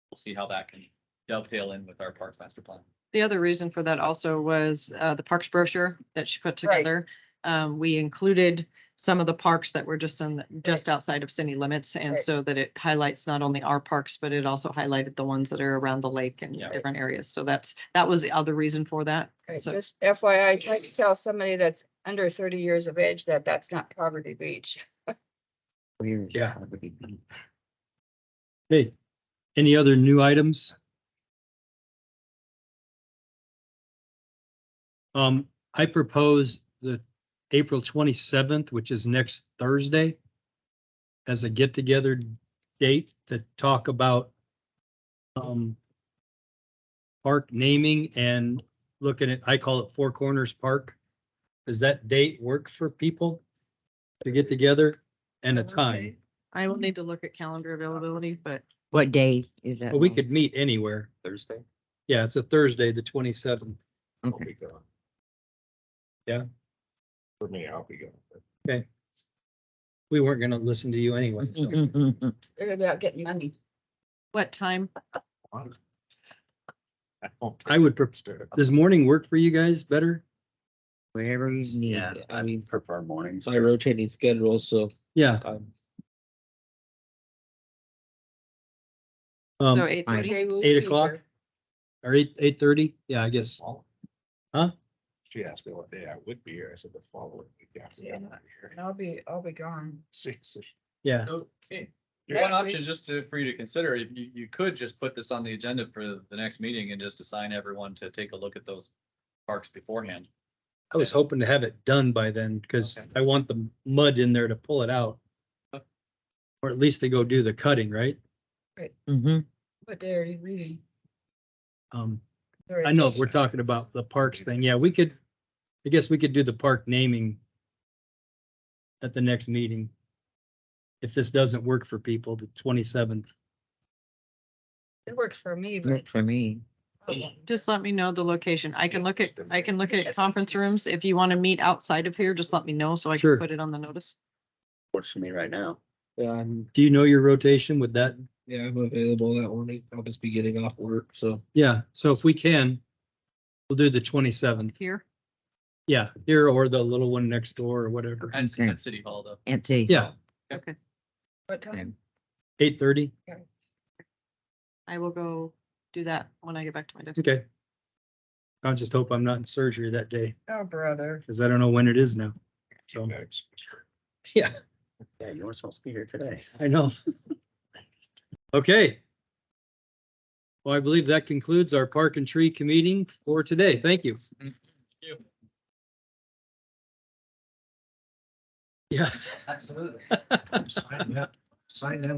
S7: we'll see how that can dovetail in with our Parks Master Plan.
S2: The other reason for that also was the parks brochure that she put together. We included some of the parks that were just outside of city limits, and
S10: Right.
S2: so that it highlights not only our parks, but it also highlighted the ones that are around the lake and
S7: Yeah.
S2: different areas. So that was the other reason for that.
S10: Okay,
S2: So-
S10: just FYI, I tried to tell somebody that's under 30 years of age that that's not Poverty Beach.
S11: Weird.
S1: Yeah. Hey, any other new items? I propose the April 27th, which is next Thursday, as a get-together date to talk about park naming and looking at, I call it Four Corners Park. Does that date work for people to get together and a time?
S2: I will need to look at calendar availability, but
S11: What day is that?
S1: But we
S11: on?
S1: could meet anywhere.
S9: Thursday.
S1: Yeah, it's a Thursday, the 27th.
S13: I'll
S11: Okay.
S13: be gone.
S1: Yeah.
S13: For me, I'll be gone.
S1: We weren't gonna listen to you anyway. so.
S10: They're about getting money.
S2: what time?
S1: I would, does morning work for you guys better?
S11: Wherever you need.
S9: Yeah,
S8: I mean,
S9: prefer mornings.
S8: my rotating schedule, so
S1: Yeah.
S8: um,
S2: So
S1: Um,
S2: 8:30?
S10: Okay, we'll
S1: 8
S10: be
S1: o'clock
S10: there.
S1: or 8:30? Yeah, I guess. Huh?
S13: She asked me what day I would be here. I said the following week. after that, I'll be here.
S10: And I'll be gone.
S13: Six.
S1: Yeah.
S7: Okay.
S10: Next
S7: One option
S10: week.
S7: just for you to consider, you could just put this on the agenda for the next meeting and just assign everyone to take a look at those parks beforehand.
S1: I was hoping to have it done by then because
S7: Okay.
S1: I want the mud in there to pull it out. Or at least to go do the cutting, right?
S11: Mm-hmm.
S10: What day are you reading?
S1: I know, we're talking about the parks thing. Yeah, I guess we could do the park naming at the next meeting. If this doesn't work for people, the 27th.
S10: It works for me, but.
S11: Worked for me.
S2: Just let me know the location. I can look at
S10: Yes.
S2: conference rooms. If you want to meet outside of here, just let me know so I
S1: Sure.
S2: can put it on the notice.
S9: Works for me right now.
S8: yeah,
S1: Do you know your rotation with that?
S8: I'm available that morning. I'll just be getting off work, so.
S1: Yeah, so if we can, we'll do the 27th.
S2: Here,
S1: Yeah, here or the little one next door or whatever.
S7: At
S11: Okay.
S7: City Hall though.
S11: And see.
S1: Yeah,
S2: okay.
S10: What time?
S1: 8:30.
S2: I will go do that when I get back to my desk.
S1: Okay. I just hope I'm not in surgery that day
S10: Oh, brother.
S1: because I don't know when it is now. So, yeah,
S9: Yeah, you were supposed to be here today.
S1: I know. Okay. Well, I believe that concludes our Park and Tree meeting for today. Thank you. Yeah.
S13: Sign them.